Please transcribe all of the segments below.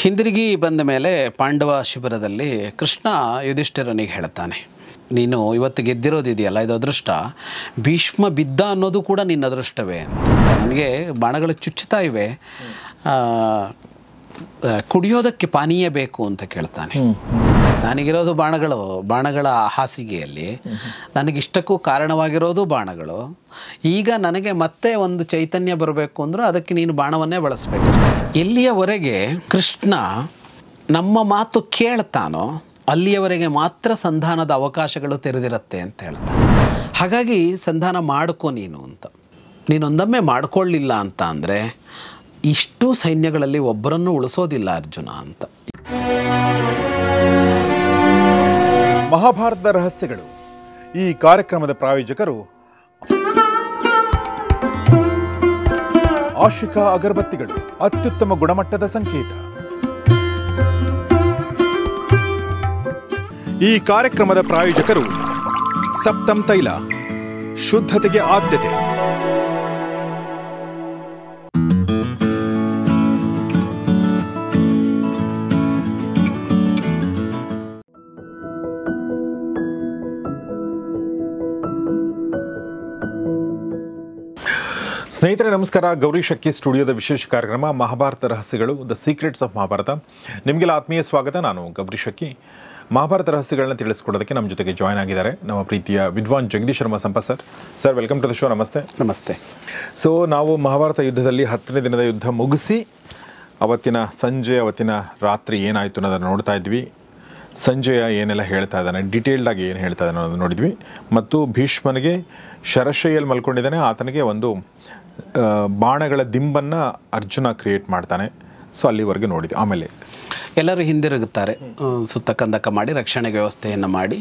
ಹಿಂದಿರುಗಿ ಬಂದ ಮೇಲೆ ಪಾಂಡವ ಶಿಬಿರದಲ್ಲಿ ಕೃಷ್ಣ ಯುಧಿಷ್ಠಿರನಿಗೆ ಹೇಳ್ತಾನೆ, ನೀನು ಇವತ್ತು ಗೆದ್ದಿರೋದಿದೆಯಲ್ಲ, ಇದು ಅದೃಷ್ಟ. ಭೀಷ್ಮ ಬಿದ್ದ ಅನ್ನೋದು ಕೂಡ ನಿನ್ನ ಅದೃಷ್ಟವೇ ಅಂತ. ನನಗೆ ಬಾಣಗಳು ಚುಚ್ಚುತ್ತಾ ಇವೆ, ಕುಡಿಯೋದಕ್ಕೆ ಪಾನೀಯ ಬೇಕು ಅಂತ ಕೇಳ್ತಾನೆ. ನನಗಿರೋದು ಬಾಣಗಳ ಹಾಸಿಗೆಯಲ್ಲಿ, ನನಗಿಷ್ಟಕ್ಕೂ ಕಾರಣವಾಗಿರೋದು ಬಾಣಗಳು. ಈಗ ನನಗೆ ಮತ್ತೆ ಒಂದು ಚೈತನ್ಯ ಬರಬೇಕು ಅಂದ್ರೆ ಅದಕ್ಕೆ ನೀನು ಬಾಣವನ್ನೇ ಬಳಸಬೇಕು. ಎಲ್ಲಿಯವರೆಗೆ ಕೃಷ್ಣ ನಮ್ಮ ಮಾತು ಕೇಳ್ತಾನೋ ಅಲ್ಲಿಯವರೆಗೆ ಮಾತ್ರ ಸಂಧಾನದ ಅವಕಾಶಗಳು ತೆರೆದಿರುತ್ತೆ ಅಂತ ಹೇಳ್ತಾನೆ. ಹಾಗಾಗಿ ಸಂಧಾನ ಮಾಡ್ಕೊ ನೀನು ಅಂತ. ನೀನೊಂದೊಮ್ಮೆ ಮಾಡ್ಕೊಳ್ಳಿಲ್ಲ ಅಂತ ಅಂದರೆ ಇಷ್ಟು ಸೈನ್ಯಗಳಲ್ಲಿ ಒಬ್ಬರನ್ನು ಉಳಿಸೋದಿಲ್ಲ ಅರ್ಜುನ ಅಂತ. ಮಹಾಭಾರತದ ರಹಸ್ಯಗಳು ಈ ಕಾರ್ಯಕ್ರಮದ ಪ್ರಾಯೋಜಕರು ಆಶಿಕಾ ಅಗರಬತ್ತಿಗಳು, ಅತ್ಯುತ್ತಮ ಗುಣಮಟ್ಟದ ಸಂಕೇತ. ಈ ಕಾರ್ಯಕ್ರಮದ ಪ್ರಾಯೋಜಕರು ಸಪ್ತಮ್ ತೈಲ, ಶುದ್ಧತೆಗೆ ಆದ್ಯತೆ. ಸ್ನೇಹಿತರೆ ನಮಸ್ಕಾರ. ಗೌರಿ ಶಕ್ಕಿ ಸ್ಟುಡಿಯೋದ ವಿಶೇಷ ಕಾರ್ಯಕ್ರಮ ಮಹಾಭಾರತ ರಹಸ್ಯಗಳು, ದ ಸೀಕ್ರೆಟ್ಸ್ ಆಫ್ ಮಹಾಭಾರತ. ನಿಮಗೆಲ್ಲ ಆತ್ಮೀಯ ಸ್ವಾಗತ. ನಾನು ಗೌರಿ ಶಕ್ಕಿ. ಮಹಾಭಾರತ ರಹಸ್ಯಗಳನ್ನ ತಿಳಿಸ್ಕೊಡೋದಕ್ಕೆ ನಮ್ಮ ಜೊತೆಗೆ ಜಾಯ್ನ್ ಆಗಿದ್ದಾರೆ ನಮ್ಮ ಪ್ರೀತಿಯ ವಿದ್ವಾನ್ Jagadish Sharma Sampa sir. Sir, welcome to the show. ನಮಸ್ತೆ. ನಮಸ್ತೆ. ಸೊ ನಾವು ಮಹಾಭಾರತ ಯುದ್ಧದಲ್ಲಿ 10ನೇ ದಿನದ ಯುದ್ಧ ಮುಗಿಸಿ ಅವತ್ತಿನ ಸಂಜೆ, ಅವತ್ತಿನ ರಾತ್ರಿ ಏನಾಯಿತು ಅನ್ನೋದನ್ನು ನೋಡ್ತಾ ಇದ್ವಿ. ಸಂಜಯ ಏನೆಲ್ಲ ಹೇಳ್ತಾ ಇದ್ದಾನೆ, ಡೀಟೇಲ್ಡಾಗಿ ಏನು ಹೇಳ್ತಾ ಇದ್ದಾನೆ ಅನ್ನೋದು ನೋಡಿದ್ವಿ. ಮತ್ತು ಭೀಷ್ಮನಿಗೆ ಶರಶೈಯಲ್ಲಿ ಮಲ್ಕೊಂಡಿದ್ದಾನೆ, ಆತನಿಗೆ ಒಂದು ಬಾಣಗಳ ದಿಂಬನ್ನು ಅರ್ಜುನ ಕ್ರಿಯೇಟ್ ಮಾಡ್ತಾನೆ. ಸೊ ಅಲ್ಲಿವರೆಗೆ ನೋಡಿದ್ವಿ. ಆಮೇಲೆ ಎಲ್ಲರೂ ಹಿಂದಿರುಗುತ್ತಾರೆ, ಸುತ್ತ ಕಂದಕ ಮಾಡಿ ರಕ್ಷಣೆಗೆ ವ್ಯವಸ್ಥೆಯನ್ನು ಮಾಡಿ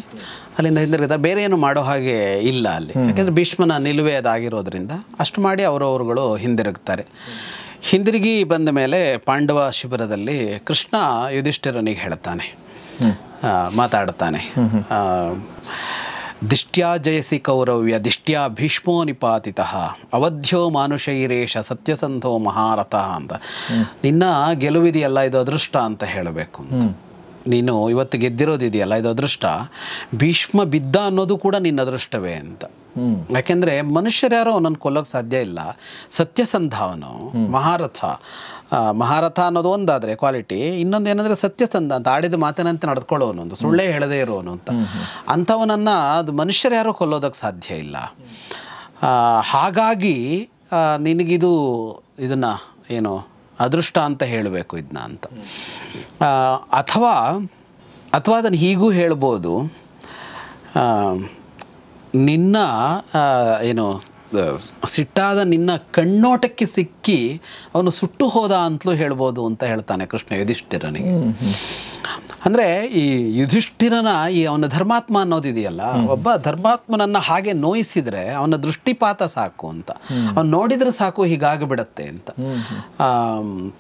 ಅಲ್ಲಿಂದ ಹಿಂದಿರುಗುತ್ತಾರೆ. ಬೇರೆ ಏನು ಮಾಡೋ ಹಾಗೆ ಇಲ್ಲ ಅಲ್ಲಿ, ಯಾಕೆಂದರೆ ಭೀಷ್ಮನ ನಿಲುವೆ ಅದಾಗಿರೋದ್ರಿಂದ ಅಷ್ಟು ಮಾಡಿ ಅವರವರುಗಳು ಹಿಂದಿರುಗುತ್ತಾರೆ. ಹಿಂದಿರುಗಿ ಬಂದ ಮೇಲೆ ಪಾಂಡವ ಶಿಬಿರದಲ್ಲಿ ಕೃಷ್ಣ ಯುಧಿಷ್ಠಿರನಿಗೆ ಹೇಳ್ತಾನೆ, ಮಾತಾಡ್ತಾನೆ. ದಿಷ್ಟ್ಯಾ ಜಯಸಿ ಕೌರವ್ಯ ದಿಷ್ಟ್ಯಾ ಭೀಷ್ಮೋ ನಿಪಾತಿತಃ ಅವಧ್ಯ ಮಾನುಷೈರೇಶ ಸತ್ಯಸಂಧೋ ಮಹಾರಥ ಅಂತ. ನಿನ್ನ ಗೆಲುವಿದೆಯಲ್ಲ ಇದು ಅದೃಷ್ಟ ಅಂತ ಹೇಳಬೇಕು. ನೀನು ಇವತ್ತು ಗೆದ್ದಿರೋದಿದೆಯಲ್ಲ ಇದು ಅದೃಷ್ಟ. ಭೀಷ್ಮ ಬಿದ್ದ ಅನ್ನೋದು ಕೂಡ ನಿನ್ನ ಅದೃಷ್ಟವೇ ಅಂತ. ಯಾಕೆಂದರೆ ಮನುಷ್ಯರ್ಯಾರೋ ಅವನನ್ನು ಕೊಲ್ಲೋಕೆ ಸಾಧ್ಯ ಇಲ್ಲ. ಸತ್ಯಸಂಧ ಅವನು, ಮಹಾರಥ ಅನ್ನೋದು ಒಂದಾದರೆ ಕ್ವಾಲಿಟಿ, ಇನ್ನೊಂದು ಏನಂದರೆ ಸತ್ಯಸಂಧ ಅಂತ, ಆಡಿದ ಮಾತಿನಂತೆ ನಡೆದುಕೊಳ್ಳೋನು, ಒಂದು ಸುಳ್ಳೇ ಹೇಳದೇ ಇರೋನು ಅಂತ. ಅಂಥವನನ್ನು ಅದು ಮನುಷ್ಯರ್ಯಾರೋ ಕೊಲ್ಲೋದಕ್ಕೆ ಸಾಧ್ಯ ಇಲ್ಲ. ಹಾಗಾಗಿ ಇದನ್ನು ಏನು ಅದೃಷ್ಟ ಅಂತ ಹೇಳಬೇಕು ಇದನ್ನ ಅಂತ. ಅಥವಾ ಅದನ್ನು ಹೀಗೂ ಹೇಳ್ಬೋದು, ನಿನ್ನ ಏನು ಸಿಟ್ಟಾದ ನಿನ್ನ ಕಣ್ಣೋಟಕ್ಕೆ ಸಿಕ್ಕಿ ಅವನು ಸುಟ್ಟು ಹೋದ ಅಂತಲೂ ಹೇಳ್ಬೋದು ಅಂತ ಹೇಳ್ತಾನೆ ಕೃಷ್ಣ ಯುಧಿಷ್ಠಿರನಿಗೆ. ಅಂದರೆ ಈ ಯುಧಿಷ್ಠಿರನ ಅವನ ಧರ್ಮಾತ್ಮ ಅನ್ನೋದಿದೆಯಲ್ಲ, ಒಬ್ಬ ಧರ್ಮಾತ್ಮನನ್ನು ಹಾಗೆ ನೋಯಿಸಿದರೆ ಅವನ ದೃಷ್ಟಿಪಾತ ಸಾಕು ಅಂತ, ಅವನು ನೋಡಿದರೆ ಸಾಕು ಹೀಗಾಗಿಬಿಡತ್ತೆ ಅಂತ.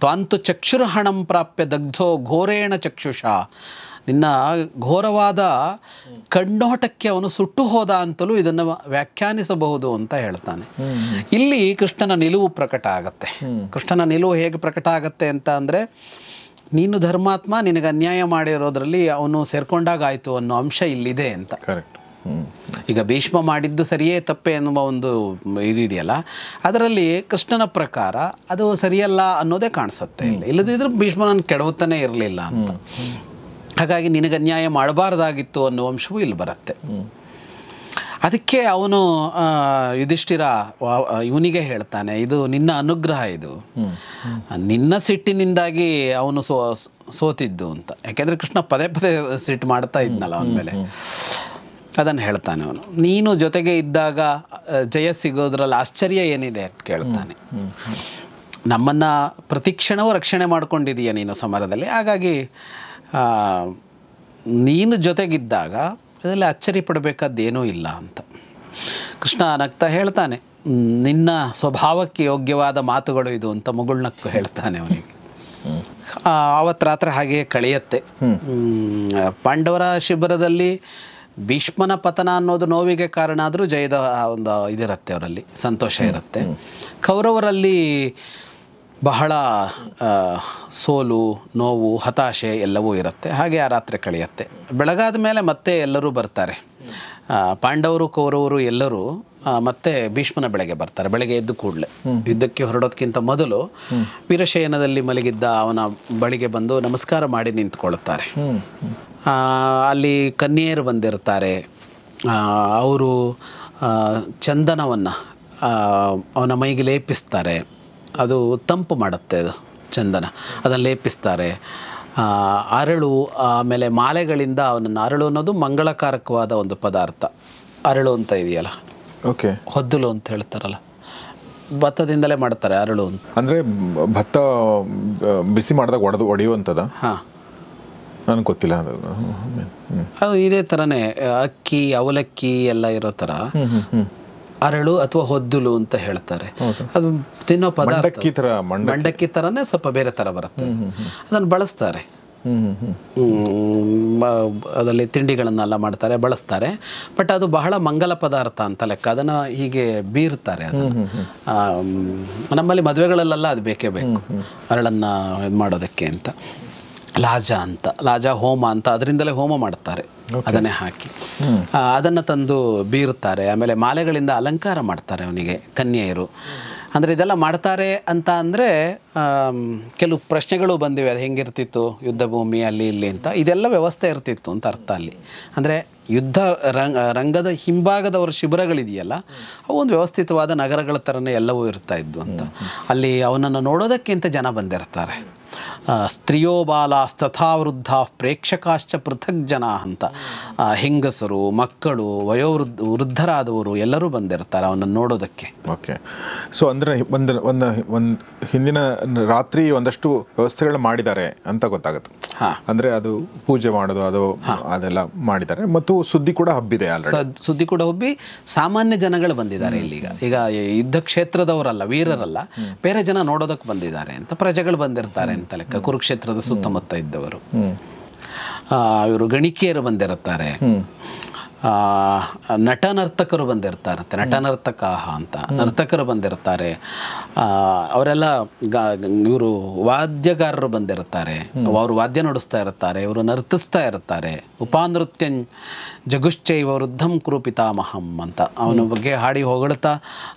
ತ್ವಾಂತು ಚಕ್ಷುರ್ಹಣಂ ಪ್ರಾಪ್ಯ ದಗ್ಧೋ ಘೋರೇಣ ಚಕ್ಷುಷ, ನಿನ್ನ ಘೋರವಾದ ಕಣ್ಣೋಟಕ್ಕೆ ಅವನು ಸುಟ್ಟು ಹೋದ ಅಂತಲೂ ಇದನ್ನು ವ್ಯಾಖ್ಯಾನಿಸಬಹುದು ಅಂತ ಹೇಳ್ತಾನೆ. ಇಲ್ಲಿ ಕೃಷ್ಣನ ನಿಲುವು ಪ್ರಕಟ ಆಗತ್ತೆ. ಕೃಷ್ಣನ ನಿಲುವು ಹೇಗೆ ಪ್ರಕಟ ಆಗತ್ತೆ ಅಂತ ಅಂದರೆ, ನೀನು ಧರ್ಮಾತ್ಮ, ನಿನಗೆ ಅನ್ಯಾಯ ಮಾಡಿರೋದ್ರಲ್ಲಿ ಅವನು ಸೇರ್ಕೊಂಡಾಗಾಯಿತು ಅನ್ನೋ ಅಂಶ ಇಲ್ಲಿದೆ ಅಂತ. ಕರೆಕ್ಟ್. ಈಗ ಭೀಷ್ಮ ಮಾಡಿದ್ದು ಸರಿಯೇ ತಪ್ಪೆ ಎನ್ನುವ ಒಂದು ಇದೆಯಲ್ಲ, ಅದರಲ್ಲಿ ಕೃಷ್ಣನ ಪ್ರಕಾರ ಅದು ಸರಿಯಲ್ಲ ಅನ್ನೋದೇ ಕಾಣಿಸುತ್ತೆ. ಇಲ್ಲದಿದ್ದರೆ ಭೀಷ್ಮನನ್ನು ಕೆಡವುತ್ತಾನೆ ಇರಲಿಲ್ಲ ಅಂತ. ಹಾಗಾಗಿ ನಿನಗೆ ಅನ್ಯಾಯ ಮಾಡಬಾರ್ದಾಗಿತ್ತು ಅನ್ನೋ ಅಂಶವೂ ಇಲ್ಲಿ ಬರುತ್ತೆ. ಅದಕ್ಕೆ ಅವನು ಯುಧಿಷ್ಠಿರ ಇವನಿಗೆ ಹೇಳ್ತಾನೆ, ಇದು ನಿನ್ನ ಅನುಗ್ರಹ, ಇದು ನಿನ್ನ ಸಿಟ್ಟಿನಿಂದಾಗಿ ಅವನು ಸೋತಿದ್ದು ಅಂತ. ಯಾಕೆಂದರೆ ಕೃಷ್ಣ ಪದೇ ಪದೇ ಸಿಟ್ಟು ಮಾಡ್ತಾ ಇದ್ನಲ್ಲ ಅವನ ಮೇಲೆ, ಅದನ್ನು ಹೇಳ್ತಾನೆ ಅವನು. ನೀನು ಜೊತೆಗೆ ಇದ್ದಾಗ ಜಯ ಸಿಗೋದ್ರಲ್ಲಿ ಆಶ್ಚರ್ಯ ಏನಿದೆ ಅಂತ ಕೇಳ್ತಾನೆ. ನಮ್ಮನ್ನು ಪ್ರತಿಕ್ಷಣವೂ ರಕ್ಷಣೆ ಮಾಡ್ಕೊಂಡಿದೀಯ ನೀನು ಸಮರದಲ್ಲಿ, ಹಾಗಾಗಿ ನೀನು ಜೊತೆಗಿದ್ದಾಗ ಅದರಲ್ಲಿ ಅಚ್ಚರಿ ಪಡಬೇಕಾದ್ದೇನೂ ಇಲ್ಲ ಅಂತ. ಕೃಷ್ಣ ನಗ್ತಾ ಹೇಳ್ತಾನೆ, ನಿನ್ನ ಸ್ವಭಾವಕ್ಕೆ ಯೋಗ್ಯವಾದ ಮಾತುಗಳು ಇದು ಅಂತ ಮುಗುಳ್ನಕ್ಕು ಹೇಳ್ತಾನೆ ಅವನಿಗೆ. ಆವತ್ತು ರಾತ್ರಿ ಹಾಗೆ ಕಳೆಯುತ್ತೆ. ಪಾಂಡವರ ಶಿಬಿರದಲ್ಲಿ ಭೀಷ್ಮನ ಪತನ ಅನ್ನೋದು ನೋವಿಗೆ ಕಾರಣ ಆದರೂ ಜಯದ ಒಂದು ಇದಿರುತ್ತೆ, ಅವರಲ್ಲಿ ಸಂತೋಷ ಇರುತ್ತೆ. ಕೌರವರಲ್ಲಿ ಬಹಳ ಸೋಲು, ನೋವು, ಹತಾಶೆ ಎಲ್ಲವೂ ಇರುತ್ತೆ. ಹಾಗೆ ಆ ರಾತ್ರಿ ಕಳೆಯುತ್ತೆ. ಬೆಳಗಾದ ಮೇಲೆ ಮತ್ತೆ ಎಲ್ಲರೂ ಬರ್ತಾರೆ. ಪಾಂಡವರು, ಕೌರವರು ಎಲ್ಲರೂ ಮತ್ತೆ ಭೀಷ್ಮನ ಬೆಳಗ್ಗೆ ಬರ್ತಾರೆ. ಬೆಳಗ್ಗೆ ಎದ್ದು ಕೂಡಲೇ ಯುದ್ಧಕ್ಕೆ ಹೊರಡೋದಕ್ಕಿಂತ ಮೊದಲು ವೀರಶಯನದಲ್ಲಿ ಮಲಗಿದ್ದ ಅವನ ಬಳಿಗೆ ಬಂದು ನಮಸ್ಕಾರ ಮಾಡಿ ನಿಂತ್ಕೊಳ್ಳುತ್ತಾರೆ. ಅಲ್ಲಿ ಕನ್ಯೆಯರು ಬಂದಿರ್ತಾರೆ. ಅವರು ಚಂದನವನ್ನು ಅವನ ಮೈಗೆ ಲೇಪಿಸ್ತಾರೆ. ಅದು ತಂಪು ಮಾಡುತ್ತೆ, ಅದು ಚಂದನ, ಅದನ್ನು ಲೇಪಿಸ್ತಾರೆ. ಅರಳು, ಆಮೇಲೆ ಮಾಲೆಗಳಿಂದ ಅವನನ್ನು, ಅರಳು ಅನ್ನೋದು ಮಂಗಳಕಾರಕವಾದ ಒಂದು ಪದಾರ್ಥ. ಅರಳು ಅಂತ ಇದೆಯಲ್ಲ, ಓಕೆ, ಹೊದ್ದಲು ಅಂತ ಹೇಳ್ತಾರಲ್ಲ, ಭತ್ತದಿಂದಲೇ ಮಾಡ್ತಾರೆ ಅರಳು ಅಂತ. ಅಂದರೆ ಭತ್ತ ಬಿಸಿ ಮಾಡಿದಾಗ ಒಡೆಯುವಂಥದ್ದು? ಹಾಂ, ನನಗೆ ಗೊತ್ತಿಲ್ಲ ಅದು ಇದೇ ಥರನೇ ಅಕ್ಕಿ, ಅವಲಕ್ಕಿ ಎಲ್ಲ ಇರೋ ಥರ ಅರಳು ಅಥವಾ ಹೊದ್ದಲು ಅಂತ ಹೇಳ್ತಾರೆ. ಅದು ತಿನ್ನೋ ಪದಾರ್ಥ ಮಂಡಕ್ಕಿ ಥರನೇ, ಸ್ವಲ್ಪ ಬೇರೆ ಥರ ಬರುತ್ತೆ. ಅದನ್ನು ಬಳಸ್ತಾರೆ, ಅದರಲ್ಲಿ ತಿಂಡಿಗಳನ್ನೆಲ್ಲ ಮಾಡ್ತಾರೆ, ಬಳಸ್ತಾರೆ. ಬಟ್ ಅದು ಬಹಳ ಮಂಗಲ ಪದಾರ್ಥ ಅಂತ ಲೆಕ್ಕ. ಅದನ್ನು ಹೀಗೆ ಬೀರ್ತಾರೆ. ಅದನ್ನು ನಮ್ಮಲ್ಲಿ ಮದುವೆಗಳಲ್ಲೆಲ್ಲ ಅದು ಬೇಕೇ ಬೇಕು, ಅರಳನ್ನು ಇದು ಮಾಡೋದಕ್ಕೆ ಅಂತ. ಲಾಜ ಹೋಮ ಅಂತ, ಅದರಿಂದಲೇ ಹೋಮ ಮಾಡ್ತಾರೆ, ಅದನ್ನೇ ಹಾಕಿ ಅದನ್ನು ತಂದು ಬೀರುತ್ತಾರೆ. ಆಮೇಲೆ ಮಾಲೆಗಳಿಂದ ಅಲಂಕಾರ ಮಾಡ್ತಾರೆ ಅವನಿಗೆ ಕನ್ಯೆಯರು. ಅಂದರೆ ಇದೆಲ್ಲ ಮಾಡ್ತಾರೆ ಅಂತ ಅಂದರೆ ಕೆಲವು ಪ್ರಶ್ನೆಗಳು ಬಂದಿವೆ. ಅದು ಹೆಂಗಿರ್ತಿತ್ತು ಯುದ್ಧ ಭೂಮಿ ಅಲ್ಲಿ ಇಲ್ಲಿ ಅಂತ. ಇದೆಲ್ಲ ವ್ಯವಸ್ಥೆ ಇರ್ತಿತ್ತು ಅಂತ ಅರ್ಥ ಅಲ್ಲಿ. ಅಂದರೆ ಯುದ್ಧ ರಂಗದ ಹಿಂಭಾಗದವರ ಶಿಬಿರಗಳಿದೆಯಲ್ಲ, ಅವು ಒಂದು ವ್ಯವಸ್ಥಿತವಾದ ನಗರಗಳ ಥರನೇ ಎಲ್ಲವೂ ಇರ್ತಾ ಇದ್ವು ಅಂತ. ಅಲ್ಲಿ ಅವನನ್ನು ನೋಡೋದಕ್ಕಿಂತ ಜನ ಬಂದಿರ್ತಾರೆ. ಸ್ತ್ರೀಯೋ ಬಾಲಾಸ್ತಥಾ ವೃದ್ಧ ಪ್ರೇಕ್ಷಕಾಶ್ಚ ಪೃಥಕ್ ಜನ ಅಂತ. ಹೆಂಗಸರು, ಮಕ್ಕಳು, ವೃದ್ಧರಾದವರು ಎಲ್ಲರೂ ಬಂದಿರ್ತಾರೆ ಅವನನ್ನು ನೋಡೋದಕ್ಕೆ. ಓಕೆ. ಸೊ ಅಂದರೆ ಒಂದು ಹಿಂದಿನ ರಾತ್ರಿ ಒಂದಷ್ಟು ವ್ಯವಸ್ಥೆಗಳು ಮಾಡಿದ್ದಾರೆ ಅಂತ ಗೊತ್ತಾಗುತ್ತೆ. ಅಂದರೆ ಅದು ಪೂಜೆ ಮಾಡೋದು, ಅದೆಲ್ಲ ಮಾಡಿದ್ದಾರೆ. ಮತ್ತು ಸುದ್ದಿ ಕೂಡ ಹಬ್ಬಿದೆ, ಸುದ್ದಿ ಕೂಡ ಹಬ್ಬಿ ಸಾಮಾನ್ಯ ಜನಗಳು ಬಂದಿದ್ದಾರೆ ಇಲ್ಲಿಗ. ಈಗ ಯುದ್ಧ ಕ್ಷೇತ್ರದವರಲ್ಲ, ವೀರರಲ್ಲ, ಬೇರೆ ಜನ ನೋಡೋದಕ್ಕೆ ಬಂದಿದ್ದಾರೆ ಅಂತ, ಪ್ರಜೆಗಳು ಬಂದಿರ್ತಾರೆ ಅಂತ ಲೆಕ್ಕ. ಕುರುಕ್ಷೇತ್ರದ ಸುತ್ತಮುತ್ತ ಇದ್ದವರು, ಇವರು ಗಣಿಕೆಯರು ಬಂದಿರುತ್ತಾರೆ. ನರ್ತಕರು ಬಂದಿರ್ತಾರಂತೆ, ನರ್ತಕ ಅಂತ ನರ್ತಕರು ಬಂದಿರ್ತಾರೆ. ಅವರೆಲ್ಲ ಇವರು ವಾದ್ಯಗಾರರು ಬಂದಿರ್ತಾರೆ, ಅವರು ವಾದ್ಯ ನುಡಿಸ್ತಾ ಇರ್ತಾರೆ, ಇವರು ನರ್ತಿಸ್ತಾ ಇರ್ತಾರೆ. ಉಪಾನೃತ್ಯ ಜಗುಶ್ಚೈವ ವೃದ್ಧಂ ಕುರು ಪಿತಾಮಹಂ ಅಂತ ಅವನ ಬಗ್ಗೆ ಹಾಡಿ ಹೊಗಳ್ತಾ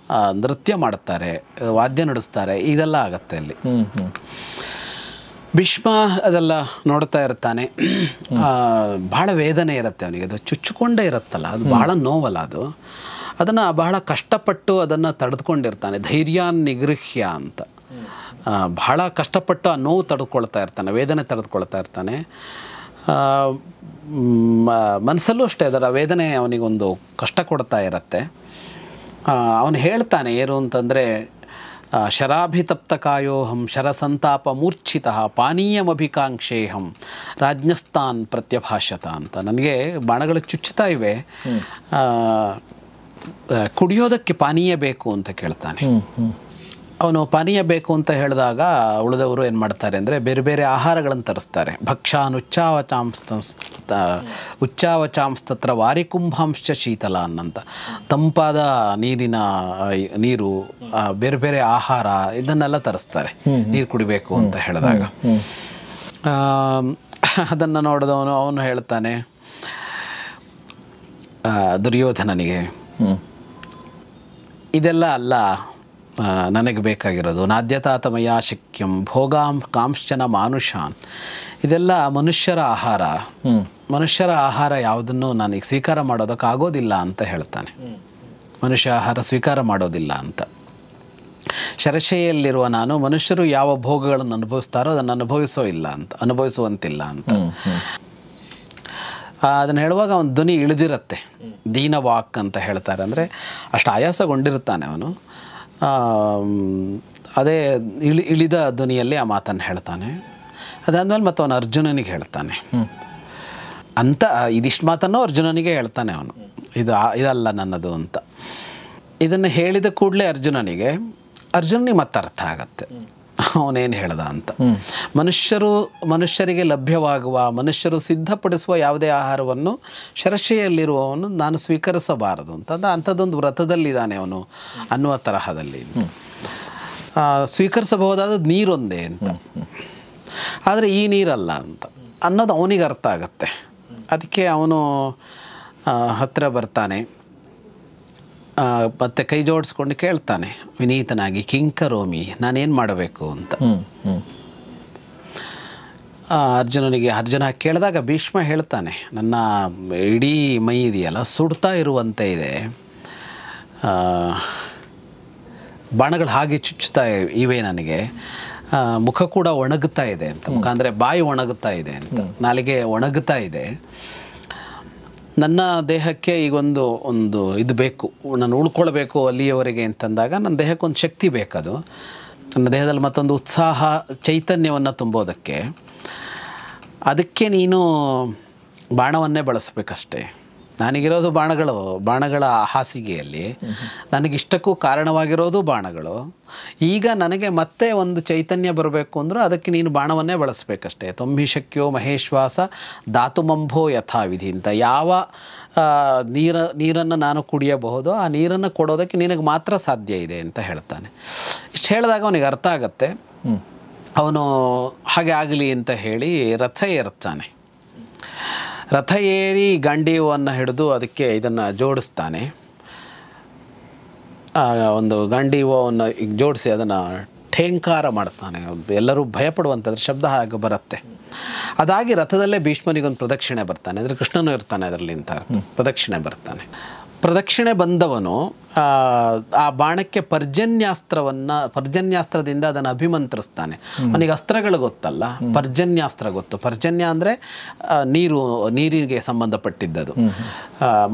ನೃತ್ಯ ಮಾಡ್ತಾರೆ, ವಾದ್ಯ ನುಡಿಸ್ತಾರೆ. ಇದೆಲ್ಲ ಆಗತ್ತೆ ಅಲ್ಲಿ. ಭೀಷ್ಮ ಅದೆಲ್ಲ ನೋಡ್ತಾ ಇರ್ತಾನೆ. ಭಾಳ ವೇದನೆ ಇರುತ್ತೆ ಅವನಿಗೆ. ಅದು ಚುಚ್ಚಿಕೊಂಡೇ ಇರುತ್ತಲ್ಲ, ಅದು ಬಹಳ ನೋವಲ್ಲ ಅದು. ಅದನ್ನು ಬಹಳ ಕಷ್ಟಪಟ್ಟು ಅದನ್ನು ತಡೆದುಕೊಂಡಿರ್ತಾನೆ. ಧೈರ್ಯಾನ್ ನಿಗೃಹ್ಯ ಅಂತ ಬಹಳ ಕಷ್ಟಪಟ್ಟು ಆ ನೋವು ತಡೆದುಕೊಳ್ತಾ ಇರ್ತಾನೆ, ವೇದನೆ ತಡೆದುಕೊಳ್ತಾ ಇರ್ತಾನೆ. ಮನಸ್ಸಲ್ಲೂ ಅಷ್ಟೇ ಅದರ ವೇದನೆ ಅವನಿಗೊಂದು ಕಷ್ಟ ಕೊಡ್ತಾ ಇರುತ್ತೆ. ಅವನು ಹೇಳ್ತಾನೆ ಏನು ಅಂತಂದರೆ, ಶರಾಭಿತಪ್ತಕಾಯೋಹಂ ಶರಸಂತಾಪ ಮೂರ್ಛಿತಃ ಪಾನೀಯಮಭಿಕಾಂಕ್ಷೇಹಂ ರಾಜ್ಞಸ್ತಾನ್ ಪ್ರತ್ಯಭಾಷತ ಅಂತ. ನನಗೆ ಬಾಣಗಳು ಚುಚ್ಚುತ್ತಾ ಇವೆ, ಕುಡಿಯೋದಕ್ಕೆ ಪಾನೀಯ ಬೇಕು ಅಂತ ಕೇಳ್ತಾನೆ. ಅವನು ಪಾನೀಯ ಬೇಕು ಅಂತ ಹೇಳಿದಾಗ ಉಳಿದವರು ಏನು ಮಾಡ್ತಾರೆ ಅಂದರೆ ಬೇರೆ ಬೇರೆ ಆಹಾರಗಳನ್ನು ತರಿಸ್ತಾರೆ. ಭಕ್ಷಾನ್ ಉಚ್ಚಾವಚಾಂಸ್ತತ್ರ ವಾರಿಕುಂಭಾಂಶ ಶೀತಲ ಅನ್ನಂತ, ತಂಪಾದ ನೀರು, ಬೇರೆ ಬೇರೆ ಆಹಾರ, ಇದನ್ನೆಲ್ಲ ತರಿಸ್ತಾರೆ ನೀರು ಕುಡಿಬೇಕು ಅಂತ ಹೇಳಿದಾಗ. ಅದನ್ನು ನೋಡಿದವನು ಅವನು ಹೇಳ್ತಾನೆ ದುರ್ಯೋಧನನಿಗೆ, ಇದೆಲ್ಲ ಅಲ್ಲ ನನಗೆ ಬೇಕಾಗಿರೋದು. ನಾದ್ಯತಾತಮಯ ಶಕ್ಯಂ ಭೋಗಾಂ ಕಾಂಶ್ಚನ ಮಾನುಷಾನ್. ಇದೆಲ್ಲ ಮನುಷ್ಯರ ಆಹಾರ, ಮನುಷ್ಯರ ಆಹಾರ ಯಾವುದನ್ನು ನನಗೆ ಸ್ವೀಕಾರ ಮಾಡೋದಕ್ಕಾಗೋದಿಲ್ಲ ಅಂತ ಹೇಳ್ತಾನೆ. ಮನುಷ್ಯ ಆಹಾರ ಸ್ವೀಕಾರ ಮಾಡೋದಿಲ್ಲ ಅಂತ. ಶರಶೆಯಲ್ಲಿರುವ ನಾನು ಮನುಷ್ಯರು ಯಾವ ಭೋಗಗಳನ್ನು ಅನುಭವಿಸ್ತಾರೋ ಅದನ್ನು ಅನುಭವಿಸುವಂತಿಲ್ಲ ಅಂತ. ಅದನ್ನು ಹೇಳುವಾಗ ಅವನ ಧ್ವನಿ ಇಳಿದಿರುತ್ತೆ, ದೀನವಾಕ್ ಅಂತ ಹೇಳ್ತಾರೆ. ಅಂದರೆ ಅಷ್ಟು ಆಯಾಸಗೊಂಡಿರ್ತಾನೆ ಅವನು. ಅದೇ ಇಳಿದ ಧ್ವನಿಯಲ್ಲಿ ಆ ಮಾತನ್ನು ಹೇಳ್ತಾನೆ. ಅದಾದಮೇಲೆ ಮತ್ತು ಅವನು ಅರ್ಜುನನಿಗೆ ಹೇಳ್ತಾನೆ ಅಂತ. ಇದಿಷ್ಟು ಮಾತನ್ನು ಅರ್ಜುನನಿಗೆ ಹೇಳ್ತಾನೆ ಅವನು, ಇದಲ್ಲ ನನ್ನದು ಅಂತ. ಇದನ್ನು ಹೇಳಿದ ಕೂಡಲೇ ಅರ್ಜುನನಿಗೆ ಮತ್ತೆ ಅರ್ಥ ಆಗತ್ತೆ ಅವನೇನು ಹೇಳ್ದ ಅಂತ. ಮನುಷ್ಯರಿಗೆ ಲಭ್ಯವಾಗುವ, ಮನುಷ್ಯರು ಸಿದ್ಧಪಡಿಸುವ ಯಾವುದೇ ಆಹಾರವನ್ನು ಶರಶೆಯಲ್ಲಿರುವವನು ನಾನು ಸ್ವೀಕರಿಸಬಾರದು ಅಂತ. ಅಂಥದ್ದೊಂದು ವ್ರತದಲ್ಲಿದ್ದಾನೆ ಅವನು ಅನ್ನುವ ತರಹದಲ್ಲಿ. ಸ್ವೀಕರಿಸಬಹುದಾದ ನೀರೊಂದೇ ಅಂತ, ಆದರೆ ಈ ನೀರಲ್ಲ ಅಂತ ಅನ್ನೋದು ಅವನಿಗೆ ಅರ್ಥ ಆಗತ್ತೆ. ಅದಕ್ಕೆ ಅವನು ಹತ್ತಿರ ಬರ್ತಾನೆ, ಮತ್ತೆ ಕೈ ಜೋಡಿಸ್ಕೊಂಡು ಕೇಳ್ತಾನೆ ವಿನೀತನಾಗಿ, ಕಿಂಕರೋಮಿ, ನಾನೇನು ಮಾಡಬೇಕು ಅಂತ. ಅರ್ಜುನ ಕೇಳಿದಾಗ ಭೀಷ್ಮ ಹೇಳ್ತಾನೆ, ನನ್ನ ಇಡೀ ಮೈ ಇದೆಯಲ್ಲ ಸುಡ್ತಾ ಇರುವಂತೆ ಇದೆ, ಬಾಣಗಳು ಹಾಗೆ ಚುಚ್ಚುತ್ತಾ ಇವೆ, ನನಗೆ ಮುಖ ಕೂಡ ಒಣಗುತ್ತಾ ಇದೆ ಅಂತ. ಮುಖ ಅಂದರೆ ಬಾಯಿ ಒಣಗುತ್ತಾ ಇದೆ ಅಂತ, ನಾಲಿಗೆ ಒಣಗುತ್ತಾ ಇದೆ. ನನ್ನ ದೇಹಕ್ಕೆ ಈಗ ಒಂದು ಇದು ಬೇಕು, ನಾನು ಉಳ್ಕೊಳ್ಬೇಕು ಅಲ್ಲಿಯವರೆಗೆ ಅಂತಂದಾಗ ನನ್ನ ದೇಹಕ್ಕೆ ಒಂದು ಶಕ್ತಿ ಬೇಕದು, ನನ್ನ ದೇಹದಲ್ಲಿ ಮತ್ತೊಂದು ಉತ್ಸಾಹ ಚೈತನ್ಯವನ್ನು ತುಂಬೋದಕ್ಕೆ. ಅದಕ್ಕೆ ನೀನು ಬಾಣವನ್ನೇ ಬಳಸಬೇಕಷ್ಟೇ. ನನಗಿರೋದು ಬಾಣಗಳ ಹಾಸಿಗೆಯಲ್ಲಿ, ನನಗಿಷ್ಟಕ್ಕೂ ಕಾರಣವಾಗಿರೋದು ಬಾಣಗಳು. ಈಗ ನನಗೆ ಮತ್ತೆ ಒಂದು ಚೈತನ್ಯ ಬರಬೇಕು ಅಂದರೂ ಅದಕ್ಕೆ ನೀನು ಬಾಣವನ್ನೇ ಬಳಸಬೇಕಷ್ಟೇ. ತೊಂಬಿ ಶಕ್ಯೋ ಮಹೇಶ್ವಾಸ ಧಾತುಮಂಭೋ ಯಥಾವಿಧಿ ಅಂತ. ಯಾವ ನೀರನ್ನು ನಾನು ಕುಡಿಯಬಹುದೋ ಆ ನೀರನ್ನು ಕೊಡೋದಕ್ಕೆ ನಿನಗೆ ಮಾತ್ರ ಸಾಧ್ಯ ಇದೆ ಅಂತ ಹೇಳ್ತಾನೆ. ಇಷ್ಟು ಹೇಳಿದಾಗ ಅವನಿಗೆ ಅರ್ಥ ಆಗತ್ತೆ. ಅವನು ಹಾಗೆ ಆಗಲಿ ಅಂತ ಹೇಳಿ ರಥ ಏರ್ತಾನೆ. ರಥ ಏರಿ ಗಾಂಡೀವವನ್ನು ಹಿಡಿದು ಅದಕ್ಕೆ ಇದನ್ನು ಜೋಡಿಸ್ತಾನೆ. ಒಂದು ಗಾಂಡೀವವನ್ನು ಈಗ ಜೋಡಿಸಿ ಅದನ್ನು ಠೇಂಕಾರ ಮಾಡ್ತಾನೆ. ಎಲ್ಲರೂ ಭಯಪಡುವಂಥದ್ರ ಶಬ್ದ ಹಾಗೆ ಬರುತ್ತೆ. ಅದಾಗಿ ರಥದಲ್ಲೇ ಭೀಷ್ಮನಿಗೊಂದು ಪ್ರದಕ್ಷಿಣೆ ಬರ್ತಾನೆ. ಅಂದರೆ ಕೃಷ್ಣನೂ ಇರ್ತಾನೆ ಅದರಲ್ಲಿ ಅಂತ ಅರ್ಥ. ಪ್ರದಕ್ಷಿಣೆ ಬಂದವನು ಆ ಬಾಣಕ್ಕೆ ಪರ್ಜನ್ಯಾಸ್ತ್ರದಿಂದ ಅದನ್ನು ಅಭಿಮಂತ್ರಿಸ್ತಾನೆ. ಅವನಿಗೆ ಅಸ್ತ್ರಗಳು ಗೊತ್ತಲ್ಲ, ಪರ್ಜನ್ಯಾಸ್ತ್ರ ಗೊತ್ತು. ಪರ್ಜನ್ಯ ಅಂದರೆ ನೀರಿಗೆ ಸಂಬಂಧಪಟ್ಟಿದ್ದದು.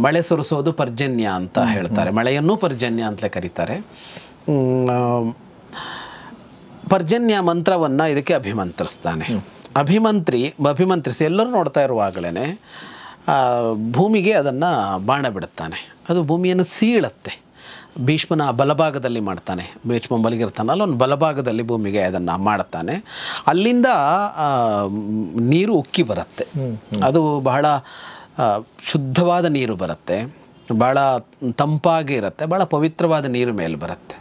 ಮಳೆ ಸುರಿಸೋದು ಪರ್ಜನ್ಯ ಅಂತ ಹೇಳ್ತಾರೆ, ಮಳೆಯನ್ನೂ ಪರ್ಜನ್ಯ ಅಂತಲೇ ಕರೀತಾರೆ. ಪರ್ಜನ್ಯ ಮಂತ್ರವನ್ನು ಇದಕ್ಕೆ ಅಭಿಮಂತ್ರಿಸಿ ಎಲ್ಲರೂ ನೋಡ್ತಾ ಇರುವಾಗಲೇ ಭೂಮಿಗೆ ಅದನ್ನು ಬಾಣ ಬಿಡುತ್ತಾನೆ. ಅದು ಭೂಮಿಯನ್ನು ಸೀಳತ್ತೆ. ಭೀಷ್ಮನ ಬಲಭಾಗದಲ್ಲಿ ಮಾಡ್ತಾನೆ. ಭೀಷ್ಮ ಮಲಗಿರ್ತಾನಲ್ಲ, ಅವನು ಬಲಭಾಗದಲ್ಲಿ ಭೂಮಿಗೆ ಅದನ್ನು ಮಾಡುತ್ತಾನೆ. ಅಲ್ಲಿಂದ ನೀರು ಉಕ್ಕಿ ಬರುತ್ತೆ. ಅದು ಬಹಳ ಶುದ್ಧವಾದ ನೀರು ಬರುತ್ತೆ, ಭಾಳ ತಂಪಾಗಿ ಇರುತ್ತೆ, ಭಾಳ ಪವಿತ್ರವಾದ ನೀರು ಮೇಲೆ ಬರುತ್ತೆ.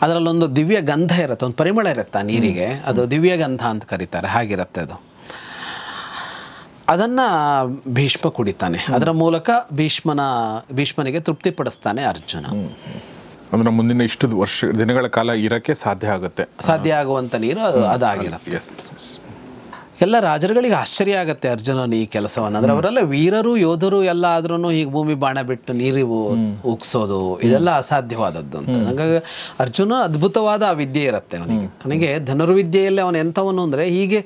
ಅದರಲ್ಲೊಂದು ದಿವ್ಯ ಗಂಧ ಇರುತ್ತೆ, ಒಂದು ಪರಿಮಳ ಇರುತ್ತೆ ಆ ನೀರಿಗೆ. ಅದು ದಿವ್ಯ ಗಂಧ ಅಂತ ಕರೀತಾರೆ, ಹಾಗಿರುತ್ತೆ ಅದು. ಅದನ್ನು ಭೀಷ್ಮ ಕುಡಿತಾನೆ. ಅದರ ಮೂಲಕ ಭೀಷ್ಮನಿಗೆ ತೃಪ್ತಿಪಡಿಸ್ತಾನೆ ಅರ್ಜುನ. ಅಂದ್ರೆ ಮುಂದಿನ ಇಷ್ಟು ದಿನಗಳ ಕಾಲ ಇರೋಕ್ಕೆ ಸಾಧ್ಯ ಆಗುವಂಥ ನೀರು ಅದಾಗಿರುತ್ತೆ. ಎಲ್ಲ ರಾಜರುಗಳಿಗೆ ಆಶ್ಚರ್ಯ ಆಗುತ್ತೆ ಅರ್ಜುನನ ಈ ಕೆಲಸವನ್ನು. ಅಂದರೆ ಅವರೆಲ್ಲ ವೀರರು ಯೋಧರು ಎಲ್ಲ ಆದ್ರೂ ಹೀಗೆ ಭೂಮಿ ಬಾಣ ಬಿಟ್ಟು ನೀರು ಉಗ್ಸೋದು ಇದೆಲ್ಲ ಅಸಾಧ್ಯವಾದದ್ದು ಅಂತ. ಹಾಗಾಗಿ ಅರ್ಜುನ ಅದ್ಭುತವಾದ ಆ ವಿದ್ಯೆ ಇರುತ್ತೆ ಅವನಿಗೆ ಧನುರ್ವಿದ್ಯೆಯಲ್ಲಿ ಅವನು ಎಂಥವನು ಅಂದರೆ ಹೀಗೆ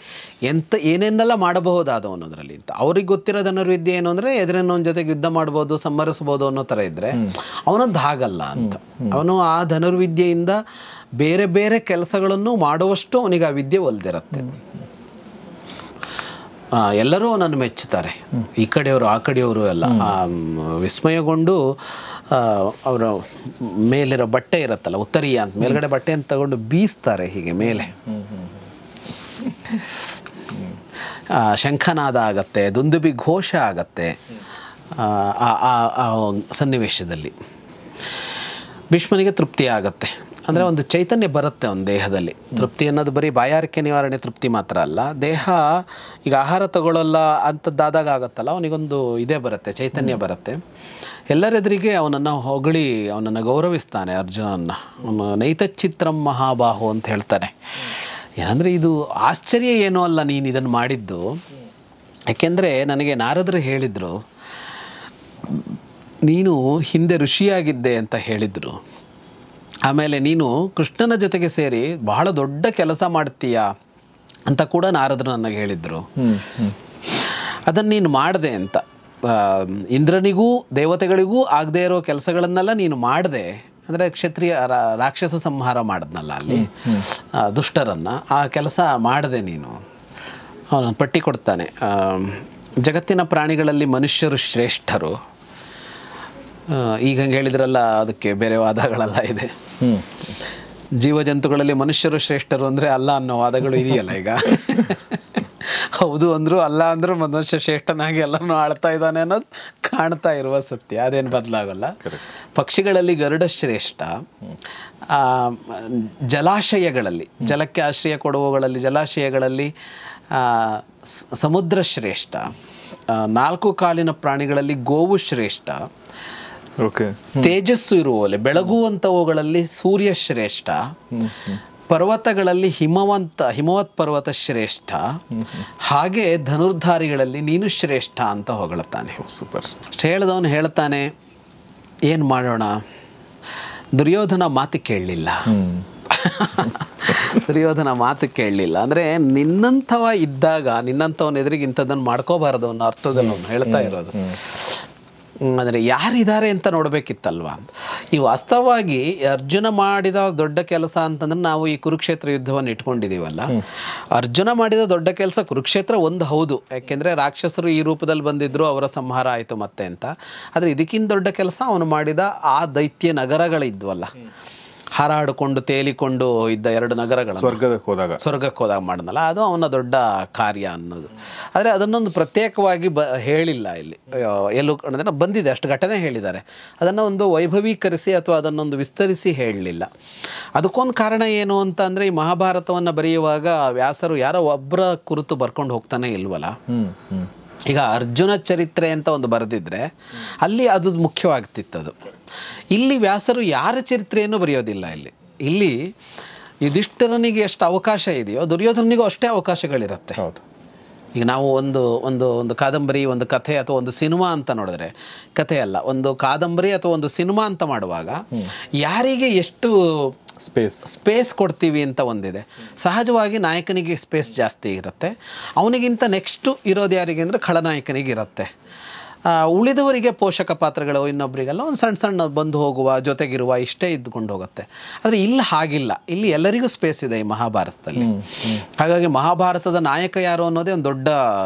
ಏನೇನೆಲ್ಲ ಮಾಡಬಹುದಾದವನು ಅದರಲ್ಲಿ ಅಂತ. ಅವ್ರಿಗೆ ಗೊತ್ತಿರೋ ಧನುರ್ವಿದ್ಯೆ ಏನು ಅಂದರೆ ಎದುರಿನವನ ಜೊತೆಗೆ ಯುದ್ಧ ಮಾಡ್ಬೋದು, ಸಂಹರಿಸ್ಬೋದು ಅನ್ನೋ ಥರ ಇದ್ದರೆ ಅವನದ್ದು ಹಾಗಲ್ಲ ಅಂತ. ಅವನು ಆ ಧನುರ್ವಿದ್ಯೆಯಿಂದ ಬೇರೆ ಬೇರೆ ಕೆಲಸಗಳನ್ನು ಮಾಡುವಷ್ಟು ಅವನಿಗೆ ಆ ವಿದ್ಯೆ ಒಲ್ದಿರುತ್ತೆ. ಎಲ್ಲರೂ ಅವನನ್ನು ಮೆಚ್ಚುತ್ತಾರೆ, ಈ ಕಡೆಯವರು ಆ ಕಡೆಯವರು ಎಲ್ಲ ವಿಸ್ಮಯಗೊಂಡು ಅವರ ಮೇಲಿರೋ ಬಟ್ಟೆ ಇರುತ್ತಲ್ಲ, ಉತ್ತರೀಯ ಅಂತ ಮೇಲ್ಗಡೆ ಬಟ್ಟೆ ಅಂತ ತಗೊಂಡು ಬೀಸ್ತಾರೆ ಹೀಗೆ ಮೇಲೆ. ಶಂಖನಾದ ಆಗತ್ತೆ, ದುಂದುಬಿ ಘೋಷ ಆಗತ್ತೆ ಆ ಸನ್ನಿವೇಶದಲ್ಲಿ. ಭೀಷ್ಮನಿಗೆ ತೃಪ್ತಿ ಆಗತ್ತೆ. ಅಂದರೆ ಒಂದು ಚೈತನ್ಯ ಬರುತ್ತೆ ಅವನ ದೇಹದಲ್ಲಿ. ತೃಪ್ತಿ ಅನ್ನೋದು ಬರೀ ಬಾಯಾರಿಕೆ ನಿವಾರಣೆ ತೃಪ್ತಿ ಮಾತ್ರ ಅಲ್ಲ, ದೇಹ ಈಗ ಆಹಾರ ತಗೊಳ್ಳಲ್ಲ ಅಂಥದ್ದಾದಾಗ ಆಗುತ್ತಲ್ಲ, ಅವನಿಗೊಂದು ಇದೇ ಬರುತ್ತೆ, ಚೈತನ್ಯ ಬರುತ್ತೆ. ಎಲ್ಲರೆದುರಿಗೆ ಅವನನ್ನು ಹೊಗಳಿ ಅವನನ್ನು ಗೌರವಿಸ್ತಾನೆ ಅರ್ಜುನನ್ನ. ಅವನು ನೈತಚ್ಚಿತ್ರಂ ಮಹಾಬಾಹು ಅಂತ ಹೇಳ್ತಾನೆ. ಏನಂದರೆ ಇದು ಆಶ್ಚರ್ಯ ಏನೂ ಅಲ್ಲ ನೀನು ಇದನ್ನು ಮಾಡಿದ್ದು, ಯಾಕೆಂದರೆ ನನಗೆ ನಾರದರು ಹೇಳಿದರು ನೀನು ಹಿಂದೆ ಋಷಿಯಾಗಿದ್ದೆ ಅಂತ ಹೇಳಿದರು. ಆಮೇಲೆ ನೀನು ಕೃಷ್ಣನ ಜೊತೆಗೆ ಸೇರಿ ಬಹಳ ದೊಡ್ಡ ಕೆಲಸ ಮಾಡ್ತೀಯ ಅಂತ ಕೂಡ ನಾರದರು ನನಗೆ ಹೇಳಿದರು. ಅದನ್ನು ನೀನು ಮಾಡಿದೆ ಅಂತ. ಇಂದ್ರನಿಗೂ ದೇವತೆಗಳಿಗೂ ಆಗದೆ ಇರೋ ಕೆಲಸಗಳನ್ನೆಲ್ಲ ನೀನು ಮಾಡಿದೆ. ಅಂದರೆ ಕ್ಷತ್ರಿಯ ರಾಕ್ಷಸ ಸಂಹಾರ ಮಾಡಿದ್ನಲ್ಲ ಅಲ್ಲಿ ದುಷ್ಟರನ್ನು, ಆ ಕೆಲಸ ಮಾಡಿದೆ ನೀನು. ಅವನು ಪಟ್ಟಿ ಕೊಡ್ತಾನೆ. ಜಗತ್ತಿನ ಪ್ರಾಣಿಗಳಲ್ಲಿ ಮನುಷ್ಯರು ಶ್ರೇಷ್ಠರು. ಈಗ ಹಂಗೆ ಹೇಳಿದ್ರಲ್ಲ, ಅದಕ್ಕೆ ಬೇರೆ ವಾದಗಳೆಲ್ಲ ಇದೆ. ಜೀವಜಂತುಗಳಲ್ಲಿ ಮನುಷ್ಯರು ಶ್ರೇಷ್ಠರು ಅಂದರೆ ಅಲ್ಲ ಅನ್ನೋ ವಾದಗಳು ಇದೆಯಲ್ಲ ಈಗ. ಹೌದು ಅಂದ್ರು ಅಲ್ಲ ಅಂದ್ರು ಮನುಷ್ಯ ಶ್ರೇಷ್ಠನಾಗಿ ಎಲ್ಲರನ್ನೂ ಆಳ್ತಾ ಇದ್ದಾನೆ ಅನ್ನೋದು ಕಾಣ್ತಾ ಇರುವ ಸತ್ಯ, ಅದೇನು ಬದಲಾಗಲ್ಲ. ಪಕ್ಷಿಗಳಲ್ಲಿ ಗರುಡ ಶ್ರೇಷ್ಠ. ಜಲಾಶಯಗಳಲ್ಲಿ, ಜಲಕ್ಕೆ ಆಶ್ರಯ ಕೊಡುವಗಳಲ್ಲಿ ಜಲಾಶಯಗಳಲ್ಲಿ ಸಮುದ್ರ ಶ್ರೇಷ್ಠ. 4 ಕಾಲಿನ ಪ್ರಾಣಿಗಳಲ್ಲಿ ಗೋವು ಶ್ರೇಷ್ಠ. ತೇಜಸ್ಸು ಇರುವಲ್ಲಿ ಬೆಳಗುವಂಥವುಗಳಲ್ಲಿ ಸೂರ್ಯ ಶ್ರೇಷ್ಠ. ಪರ್ವತಗಳಲ್ಲಿ ಹಿಮವತ್ ಪರ್ವತ ಶ್ರೇಷ್ಠ. ಹಾಗೆ ಧನುರ್ಧಾರಿಗಳಲ್ಲಿ ನೀನು ಶ್ರೇಷ್ಠ ಅಂತ ಹೊಗಳುತ್ತಾನೆ. ಸೂಪರ್. ಅಷ್ಟು ಹೇಳಿದವನು ಹೇಳ್ತಾನೆ, ಏನು ಮಾಡೋಣ, ದುರ್ಯೋಧನ ಮಾತು ಕೇಳಲಿಲ್ಲ. ದುರ್ಯೋಧನ ಮಾತು ಕೇಳಲಿಲ್ಲ ಅಂದರೆ ನಿನ್ನಂಥವ ಇದ್ದಾಗ ನಿನ್ನಂಥವನ ಎದುರಿಗೆ ಇಂಥದ್ದನ್ನು ಮಾಡ್ಕೋಬಾರದು ಅನ್ನೋ ಅರ್ಥದಲ್ಲಿ ಅವನು ಹೇಳ್ತಾ ಇರೋದು. ಅಂದರೆ ಯಾರಿದ್ದಾರೆ ಅಂತ ನೋಡಬೇಕಿತ್ತಲ್ವ. ಈ ವಾಸ್ತವವಾಗಿ ಅರ್ಜುನ ಮಾಡಿದ ದೊಡ್ಡ ಕೆಲಸ ಅಂತಂದ್ರೆ ನಾವು ಈ ಕುರುಕ್ಷೇತ್ರ ಯುದ್ಧವನ್ನು ಇಟ್ಕೊಂಡಿದ್ದೀವಲ್ಲ, ಅರ್ಜುನ ಮಾಡಿದ ದೊಡ್ಡ ಕೆಲಸ ಕುರುಕ್ಷೇತ್ರ ಒಂದು ಹೌದು, ಯಾಕೆಂದರೆ ರಾಕ್ಷಸರು ಈ ರೂಪದಲ್ಲಿ ಬಂದಿದ್ದರು, ಅವರ ಸಂಹಾರ ಆಯಿತು ಮತ್ತೆ ಅಂತ. ಆದರೆ ಇದಕ್ಕಿಂತ ದೊಡ್ಡ ಕೆಲಸ ಅವನು ಮಾಡಿದ ಆ ದೈತ್ಯ ನಗರಗಳಿದ್ವಲ್ಲ, ಹಾರಾಡಿಕೊಂಡು ತೇಲಿಕೊಂಡು ಇದ್ದ 2 ನಗರಗಳು ಸ್ವರ್ಗಕ್ಕೆ ಹೋದಾಗ ಮಾಡಿದ್ನಲ್ಲ, ಅದು ಅವನ ದೊಡ್ಡ ಕಾರ್ಯ ಅನ್ನೋದು. ಆದರೆ ಅದನ್ನೊಂದು ಪ್ರತ್ಯೇಕವಾಗಿ ಹೇಳಿಲ್ಲ ಇಲ್ಲಿ, ಎಲ್ಲೂ ಅಂದರೆ ಬಂದಿದೆ ಅಷ್ಟು ಘಟನೆ ಹೇಳಿದ್ದಾರೆ, ಅದನ್ನು ಒಂದು ವೈಭವೀಕರಿಸಿ ಅಥವಾ ಅದನ್ನೊಂದು ವಿಸ್ತರಿಸಿ ಹೇಳಲಿಲ್ಲ. ಅದಕ್ಕೊಂದು ಕಾರಣ ಏನು ಅಂತ ಅಂದರೆ, ಈ ಮಹಾಭಾರತವನ್ನು ಬರೆಯುವಾಗ ವ್ಯಾಸರು ಯಾರೋ ಒಬ್ಬರ ಕುರಿತು ಬರ್ಕೊಂಡು ಹೋಗ್ತಾನೆ ಇಲ್ವಲ್ಲ. ಈಗ ಅರ್ಜುನ ಚರಿತ್ರೆ ಅಂತ ಒಂದು ಬರೆದಿದ್ರೆ ಅಲ್ಲಿ ಅದು ಮುಖ್ಯವಾಗ್ತಿತ್ತದು. ಇಲ್ಲಿ ವ್ಯಾಸರು ಯಾರ ಚರಿತ್ರೆಯನ್ನು ಬರೆಯೋದಿಲ್ಲ. ಇಲ್ಲಿ ಯುಧಿಷ್ಠಿರನಿಗೆ ಎಷ್ಟು ಅವಕಾಶ ಇದೆಯೋ ದುರ್ಯೋಧನಿಗೂ ಅಷ್ಟೇ ಅವಕಾಶಗಳಿರುತ್ತೆ. ಈಗ ನಾವು ಒಂದು ಕಾದಂಬರಿ, ಒಂದು ಕಥೆ ಅಥವಾ ಒಂದು ಸಿನಿಮಾ ಅಂತ ನೋಡಿದ್ರೆ, ಕಥೆ ಅಲ್ಲ, ಒಂದು ಕಾದಂಬರಿ ಅಥವಾ ಒಂದು ಸಿನಿಮಾ ಅಂತ ಮಾಡುವಾಗ ಯಾರಿಗೆ ಎಷ್ಟು ಸ್ಪೇಸ್ ಕೊಡ್ತೀವಿ ಅಂತ ಒಂದಿದೆ. ಸಹಜವಾಗಿ ನಾಯಕನಿಗೆ ಸ್ಪೇಸ್ ಜಾಸ್ತಿ ಇರುತ್ತೆ, ಅವನಿಗಿಂತ ನೆಕ್ಸ್ಟು ಇರೋದು ಯಾರಿಗೆ ಅಂದರೆ ಖಳನಾಯಕನಿಗೆ ಇರುತ್ತೆ. ಉಳಿದವರಿಗೆ ಪೋಷಕ ಪಾತ್ರಗಳು ಇನ್ನೊಬ್ಬರಿಗೆಲ್ಲ ಒಂದು ಸಣ್ಣ ಬಂದು ಹೋಗುವ ಜೊತೆಗಿರುವ ಇಷ್ಟೇ ಇದ್ದುಕೊಂಡು ಹೋಗುತ್ತೆ. ಆದರೆ ಇಲ್ಲಿ ಹಾಗಿಲ್ಲ, ಇಲ್ಲಿ ಎಲ್ಲರಿಗೂ ಸ್ಪೇಸ್ ಇದೆ ಈ ಮಹಾಭಾರತದಲ್ಲಿ. ಹಾಗಾಗಿ ಮಹಾಭಾರತದ ನಾಯಕ ಯಾರು ಅನ್ನೋದೇ ಒಂದು ದೊಡ್ಡ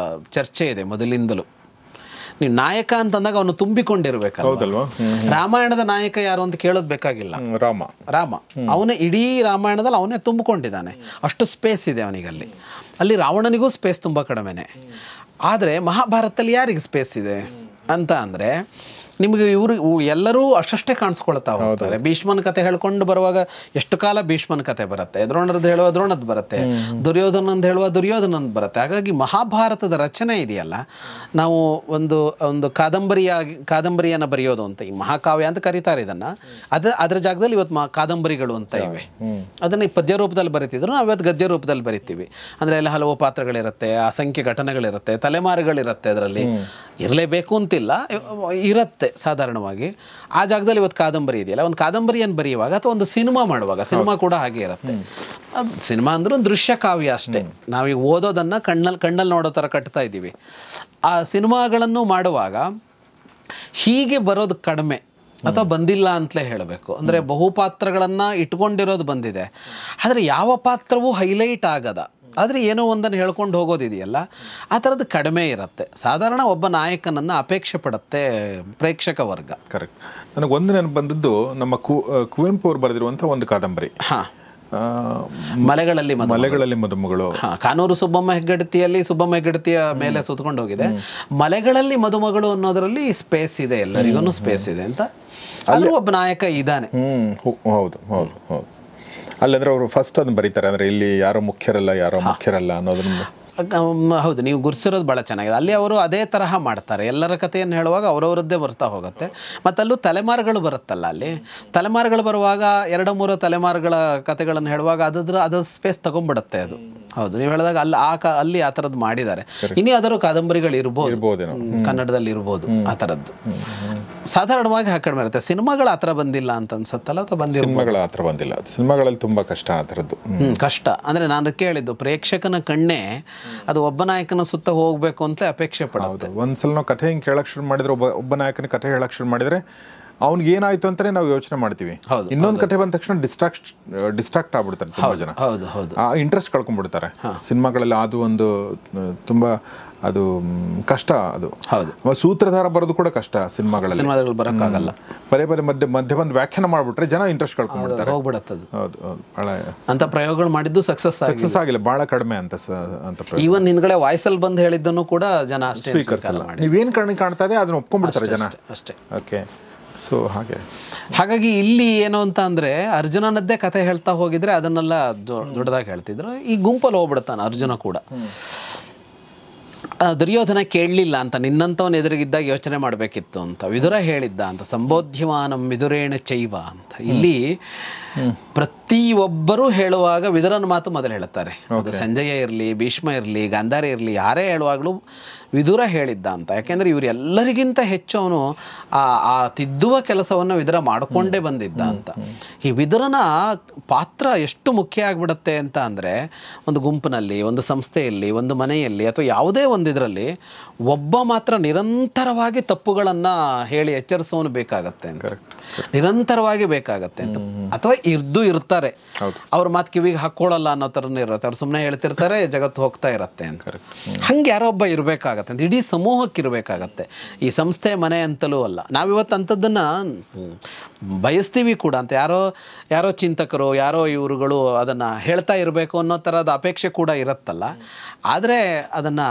ಚರ್ಚೆ ಇದೆ ಮೊದಲಿಂದಲೂ. ನೀವು ನಾಯಕ ಅಂತಂದಾಗ ಅವನು ತುಂಬಿಕೊಂಡಿರ್ಬೇಕಲ್ವ. ರಾಮಾಯಣದ ನಾಯಕ ಯಾರು ಅಂತ ಕೇಳೋದು ಬೇಕಾಗಿಲ್ಲ, ರಾಮ ಅವನೇ ಇಡೀ ರಾಮಾಯಣದಲ್ಲಿ ಅವನೇ ತುಂಬಿಕೊಂಡಿದ್ದಾನೆ, ಅಷ್ಟು ಸ್ಪೇಸ್ ಇದೆ ಅವನಿಗಲ್ಲಿ. ಅಲ್ಲಿ ರಾವಣನಿಗೂ ಸ್ಪೇಸ್ ತುಂಬ ಕಡಿಮೆನೆ. ಆದರೆ ಮಹಾಭಾರತದಲ್ಲಿ ಯಾರಿಗೆ ಸ್ಪೇಸ್ ಇದೆ ಅಂತ ಅಂದರೆ, ನಿಮಗೆ ಇವರು ಎಲ್ಲರೂ ಅಷ್ಟೇ ಕಾಣಿಸ್ಕೊಳ್ತಾ ಹೋಗ್ತಾರೆ. ಭೀಷ್ಮನ ಕತೆ ಹೇಳ್ಕೊಂಡು ಬರುವಾಗ ಎಷ್ಟು ಕಾಲ ಭೀಷ್ಮನ ಕತೆ ಬರುತ್ತೆ, ದ್ರೋಣರದ್ದು ಹೇಳುವ ದ್ರೋಣದ್ದು ಬರುತ್ತೆ, ದುರ್ಯೋಧನಂದು ಹೇಳುವ ದುರ್ಯೋಧನಂದು ಬರುತ್ತೆ. ಹಾಗಾಗಿ ಮಹಾಭಾರತದ ರಚನೆ ಇದೆಯಲ್ಲ, ನಾವು ಒಂದು ಕಾದಂಬರಿಯನ್ನು ಬರೆಯೋದು ಅಂತ, ಈ ಮಹಾಕಾವ್ಯ ಅಂತ ಕರೀತಾರೆ ಇದನ್ನು, ಅದರ ಜಾಗದಲ್ಲಿ ಇವತ್ತು ಕಾದಂಬರಿಗಳು ಅಂತ ಇವೆ. ಅದನ್ನು ಈ ಪದ್ಯ ರೂಪದಲ್ಲಿ ಬರೀತಿದ್ರು, ನಾವು ಇವತ್ತು ಗದ್ಯ ರೂಪದಲ್ಲಿ ಬರಿತೀವಿ. ಅಂದರೆ ಎಲ್ಲ ಹಲವು ಪಾತ್ರಗಳಿರುತ್ತೆ, ಅಸಂಖ್ಯ ಘಟನೆಗಳಿರುತ್ತೆ, ತಲೆಮಾರುಗಳಿರುತ್ತೆ. ಅದರಲ್ಲಿ ಇರಲೇಬೇಕು ಅಂತಿಲ್ಲ, ಇರುತ್ತೆ ಸಾಧಾರಣವಾಗಿ. ಆ ಜಾಗದಲ್ಲಿ ಇವತ್ತು ಕಾದಂಬರಿ ಇದೆಯಲ್ಲ, ಒಂದು ಕಾದಂಬರಿಯನ್ನು ಬರೆಯುವಾಗ ಅಥವಾ ಒಂದು ಸಿನಿಮಾ ಮಾಡುವಾಗ, ಸಿನಿಮಾ ಕೂಡ ಹಾಗೆ ಇರುತ್ತೆ. ಅದು ಸಿನಿಮಾ ಅಂದ್ರೆ ಒಂದು ದೃಶ್ಯ ಕಾವ್ಯ ಅಷ್ಟೇ. ನಾವೀಗ ಓದೋದನ್ನು ಕಣ್ಣಲ್ಲಿ ನೋಡೋ ಥರ ಕಟ್ತಾ ಇದ್ದೀವಿ. ಆ ಸಿನಿಮಾಗಳನ್ನು ಮಾಡುವಾಗ ಹೀಗೆ ಬರೋದು ಕಡಿಮೆ ಅಥವಾ ಬಂದಿಲ್ಲ ಅಂತಲೇ ಹೇಳಬೇಕು. ಅಂದರೆ ಬಹುಪಾತ್ರಗಳನ್ನು ಇಟ್ಕೊಂಡಿರೋದು ಬಂದಿದೆ, ಆದರೆ ಯಾವ ಪಾತ್ರವೂ ಹೈಲೈಟ್ ಆಗದ, ಆದರೆ ಏನೋ ಒಂದನ್ನು ಹೇಳ್ಕೊಂಡು ಹೋಗೋದಿದೆಯಲ್ಲ, ಆ ಥರದ್ದು ಕಡಿಮೆ ಇರುತ್ತೆ. ಸಾಧಾರಣ ಒಬ್ಬ ನಾಯಕನನ್ನು ಅಪೇಕ್ಷೆ ಪಡುತ್ತೆ ಪ್ರೇಕ್ಷಕ ವರ್ಗ. ಕರೆಕ್ಟ್. ನನಗೆ ಒಂದು ನೆನಪು ಬಂದದ್ದು ನಮ್ಮ ಕುವೆಂಪು ಅವರು ಬರೆದಿರುವಂಥ ಒಂದು ಕಾದಂಬರಿ, ಮಲೆಗಳಲ್ಲಿ ಮದುಮಗಳು. ಕಾನೂರು ಸುಬ್ಬಮ್ಮ ಹೆಗ್ಗಡತಿಯಲ್ಲಿ ಸುಬ್ಬಮ್ಮ ಹೆಗ್ಗಡತಿಯ ಮೇಲೆ ಸುತ್ಕೊಂಡು ಹೋಗಿದೆ. ಮಲೆಗಳಲ್ಲಿ ಮದುಮಗಳು ಅನ್ನೋದರಲ್ಲಿ ಸ್ಪೇಸ್ ಇದೆ, ಎಲ್ಲರಿಗೂ ಸ್ಪೇಸ್ ಇದೆ ಅಂತ. ಆದರೂ ಒಬ್ಬ ನಾಯಕ ಇದ್ದಾನೆ. ಹೌದು ಹೌದು ಹೌದು. ಅಲ್ಲಂದ್ರೆ ಅವರು ಫಸ್ಟ್ ಅದನ್ನು ಬರೀತಾರೆ, ಅಂದರೆ ಇಲ್ಲಿ ಯಾರೋ ಮುಖ್ಯರಲ್ಲ ಅನ್ನೋದನ್ನ. ಹೌದು, ನೀವು ಗುರ್ಸಿರೋದು ಭಾಳ ಚೆನ್ನಾಗಿದೆ. ಅಲ್ಲಿ ಅವರು ಅದೇ ತರಹ ಮಾಡ್ತಾರೆ, ಎಲ್ಲರ ಕಥೆಯನ್ನು ಹೇಳುವಾಗ ಅವರವರದ್ದೇ ಬರ್ತಾ ಹೋಗುತ್ತೆ. ಮತ್ತು ಅಲ್ಲೂ ತಲೆಮಾರುಗಳು ಬರುತ್ತಲ್ಲ, ಅಲ್ಲಿ ತಲೆಮಾರುಗಳು ಬರುವಾಗ 2-3 ತಲೆಮಾರುಗಳ ಕಥೆಗಳನ್ನು ಹೇಳುವಾಗ ಅದ್ರ ಸ್ಪೇಸ್ ತಗೊಂಡ್ಬಿಡುತ್ತೆ ಅದು. ಹೌದು, ನೀವು ಹೇಳಿದಾಗ ಅಲ್ಲಿ ಆ ಥರದ್ದು ಮಾಡಿದ್ದಾರೆ. ಇನ್ನು ಅದರ ಕಾದಂಬರಿಗಳು ಇರ್ಬೋದು, ಕನ್ನಡದಲ್ಲಿ ಇರ್ಬೋದು ಆ ಥರದ್ದು. ಸಾಧಾರಣವಾಗಿ ಕಡಿಮೆ ಇರುತ್ತೆ. ಸಿನಿಮಾಗಳು ಆ ಥರ ಬಂದಿಲ್ಲ ಅಂತ ಅನ್ಸುತ್ತಲ್ಲ, ಅಥವಾ ಸಿನಿಮಾಗಳು ಆ ಥರ ಬಂದಿಲ್ಲ. ಸಿನಿಮಾಗಳಲ್ಲಿ ತುಂಬ ಕಷ್ಟ ಆ ಥರದ್ದು. ಕಷ್ಟ ಅಂದರೆ ನಾನು ಕೇಳಿದ್ದು, ಪ್ರೇಕ್ಷಕನ ಕಣ್ಣೇ ಅದು ಒಬ್ಬ ನಾಯಕನ ಸುತ್ತ ಹೋಗಬೇಕು ಅಂತ ಅಪೇಕ್ಷೆ ಪಡೋದು. ಒಂದ್ಸಲ ನಾವು ಕಥೆ ಹಿಂಗೆ ಕೇಳಕ್ಕೆ ಶುರು ಮಾಡಿದ್ರೆ, ಒಬ್ಬ ನಾಯಕನ ಕಥೆ ಹೇಳಕ್ಕೆ ಶುರು ಮಾಡಿದರೆ ಅವ್ನಿಗೆ ಏನಾಯ್ತು ಅಂತಾನೆ ನಾವು ಯೋಚನೆ ಮಾಡ್ತೀವಿ. ಇನ್ನೊಂದು ಕತೆ ಬಂದ ತಕ್ಷಣ ಡಿಸ್ಟ್ರಾಕ್ಟ್ ಆಗ್ಬಿಡ್ತಾರೆ ತುಂಬಾ ಜನ. ಆ ಇಂಟ್ರೆಸ್ಟ್ ಕಳ್ಕೊಂಡ್ಬಿಡ್ತಾರೆ ಸಿನಿಮಾಗಳಲ್ಲಿ. ಅದು ಒಂದು ತುಂಬಾ ಅದು ಕಷ್ಟ. ಅದು ಸೂತ್ರಧಾರ ಬರೋದು ಕೂಡ ಕಷ್ಟ ಸಿನಿಮಾಗಳಲ್ಲಿ ಬರೋಕ್ಕಾಗಲ್ಲ. ಪದೇ ಪದೇ ಮಧ್ಯೆ ಬಂದು ವ್ಯಾಖ್ಯಾನ ಮಾಡ್ಬಿಟ್ರೆ ಜನ ಇಂಟ್ರೆಸ್ಟ್ ಕಳ್ಕೊಂಡ್ಬಿಡ್ತಾರೆ. ಹೌದು ಬಹಳ ಅಂತ ಪ್ರಯೋಗಗಳು ಮಾಡಿದ್ದು ಸಕ್ಸಸ್ ಆಗಿಲ್ಲ, ಬಹಳ ಕಡಿಮೆ ಅಂತ. ಈವನ್ ಹಿಂದ್ಗಡೆ ವಾಯ್ಸಲ್ಲಿ ಬಂದು ಹೇಳಿದ್ದನ್ನು ಕೂಡ ಜನ ಅಷ್ಟೇ ನೀವೇನ್ ಕಣ್ಣಿಗೆ ಕಾಣ್ತಾ ಇದೆ ಅದನ್ನ ಒಪ್ಕೊಂಡ್ಬಿಡ್ತಾರೆ ಜನ ಅಷ್ಟೇ. ಓಕೆ, ಸೊ ಹಾಗಾಗಿ ಇಲ್ಲಿ ಏನು ಅಂತ ಅಂದ್ರೆ ಅರ್ಜುನನದ್ದೇ ಕಥೆ ಹೇಳ್ತಾ ಹೋಗಿದ್ರೆ ಅದನ್ನೆಲ್ಲ ದೊಡ್ಡದಾಗಿ ಹೇಳ್ತಿದ್ರು. ಈ ಗುಂಪಲ್ಲಿ ಹೋಗ್ಬಿಡ್ತಾನೆ ಅರ್ಜುನ ಕೂಡ. ದುರ್ಯೋಧನ ಕೇಳಲಿಲ್ಲ ಅಂತ, ನಿನ್ನಂಥವನ್ನ ಎದುರಿಗಿದ್ದಾಗ ಯೋಚನೆ ಮಾಡಬೇಕಿತ್ತು ಅಂತ ವಿದುರ ಹೇಳಿದ್ದ ಅಂತ. ಸಂಬೋಧ್ಯಮಾನಂ ವಿದುರೇಣ ಚೈವ ಅಂತ. ಇಲ್ಲಿ ಪ್ರತಿಯೊಬ್ಬರೂ ಹೇಳುವಾಗ ವಿದುರನ ಮಾತು ಮೊದಲು ಹೇಳುತ್ತಾರೆ. ಅದು ಸಂಜಯ ಇರಲಿ, ಭೀಷ್ಮ ಇರಲಿ, ಗಾಂಧಾರಿ ಇರಲಿ, ಯಾರೇ ಹೇಳುವಾಗಲೂ ವಿದುರ ಹೇಳಿದ್ದ ಅಂತ. ಯಾಕೆಂದರೆ ಇವರೆಲ್ಲರಿಗಿಂತ ಹೆಚ್ಚು ಅವನು ಆ ತಿದ್ದುವ ಕೆಲಸವನ್ನು ವಿದುರ ಮಾಡಿಕೊಂಡೇ ಬಂದಿದ್ದ ಅಂತ. ಈ ವಿದುರನ ಪಾತ್ರ ಎಷ್ಟು ಮುಖ್ಯ ಆಗಿಬಿಡುತ್ತೆ ಅಂತ ಅಂದರೆ, ಒಂದು ಗುಂಪಿನಲ್ಲಿ, ಒಂದು ಸಂಸ್ಥೆಯಲ್ಲಿ, ಒಂದು ಮನೆಯಲ್ಲಿ ಅಥವಾ ಯಾವುದೇ ಒಂದು ಇದರಲ್ಲಿ ಒಬ್ಬ ಮಾತ್ರ ನಿರಂತರವಾಗಿ ತಪ್ಪುಗಳನ್ನು ಹೇಳಿ ಎಚ್ಚರಿಸೋನು ಬೇಕಾಗತ್ತೆ ಅಂತ, ನಿರಂತರವಾಗಿ ಬೇಕಾಗತ್ತೆ ಅಂತ. ಅಥವಾ ಇರ್ತಾರೆ ಅವ್ರ ಮಾತು ಕಿವಿಗೆ ಹಾಕ್ಕೊಳ್ಳಲ್ಲ ಅನ್ನೋ ಥರನೇ ಇರುತ್ತೆ. ಅವ್ರು ಸುಮ್ಮನೆ ಹೇಳ್ತಿರ್ತಾರೆ, ಜಗತ್ತು ಹೋಗ್ತಾ ಇರತ್ತೆ ಅಂತ. ಹಂಗೆ ಯಾರೋ ಒಬ್ಬ ಇರಬೇಕಾಗತ್ತೆ ಅಂತ, ಇಡೀ ಸಮೂಹಕ್ಕೆ ಇರಬೇಕಾಗತ್ತೆ. ಈ ಸಂಸ್ಥೆ ಮನೆ ಅಂತಲೂ ಅಲ್ಲ. ನಾವಿವತ್ತು ಅಂಥದ್ದನ್ನು ಬಯಸ್ತೀವಿ ಕೂಡ ಅಂತ. ಯಾರೋ ಚಿಂತಕರು, ಯಾರೋ ಇವರುಗಳು ಅದನ್ನು ಹೇಳ್ತಾ ಇರಬೇಕು ಅನ್ನೋ ಥರದ ಅಪೇಕ್ಷೆ ಕೂಡ ಇರುತ್ತಲ್ಲ. ಆದರೆ ಅದನ್ನು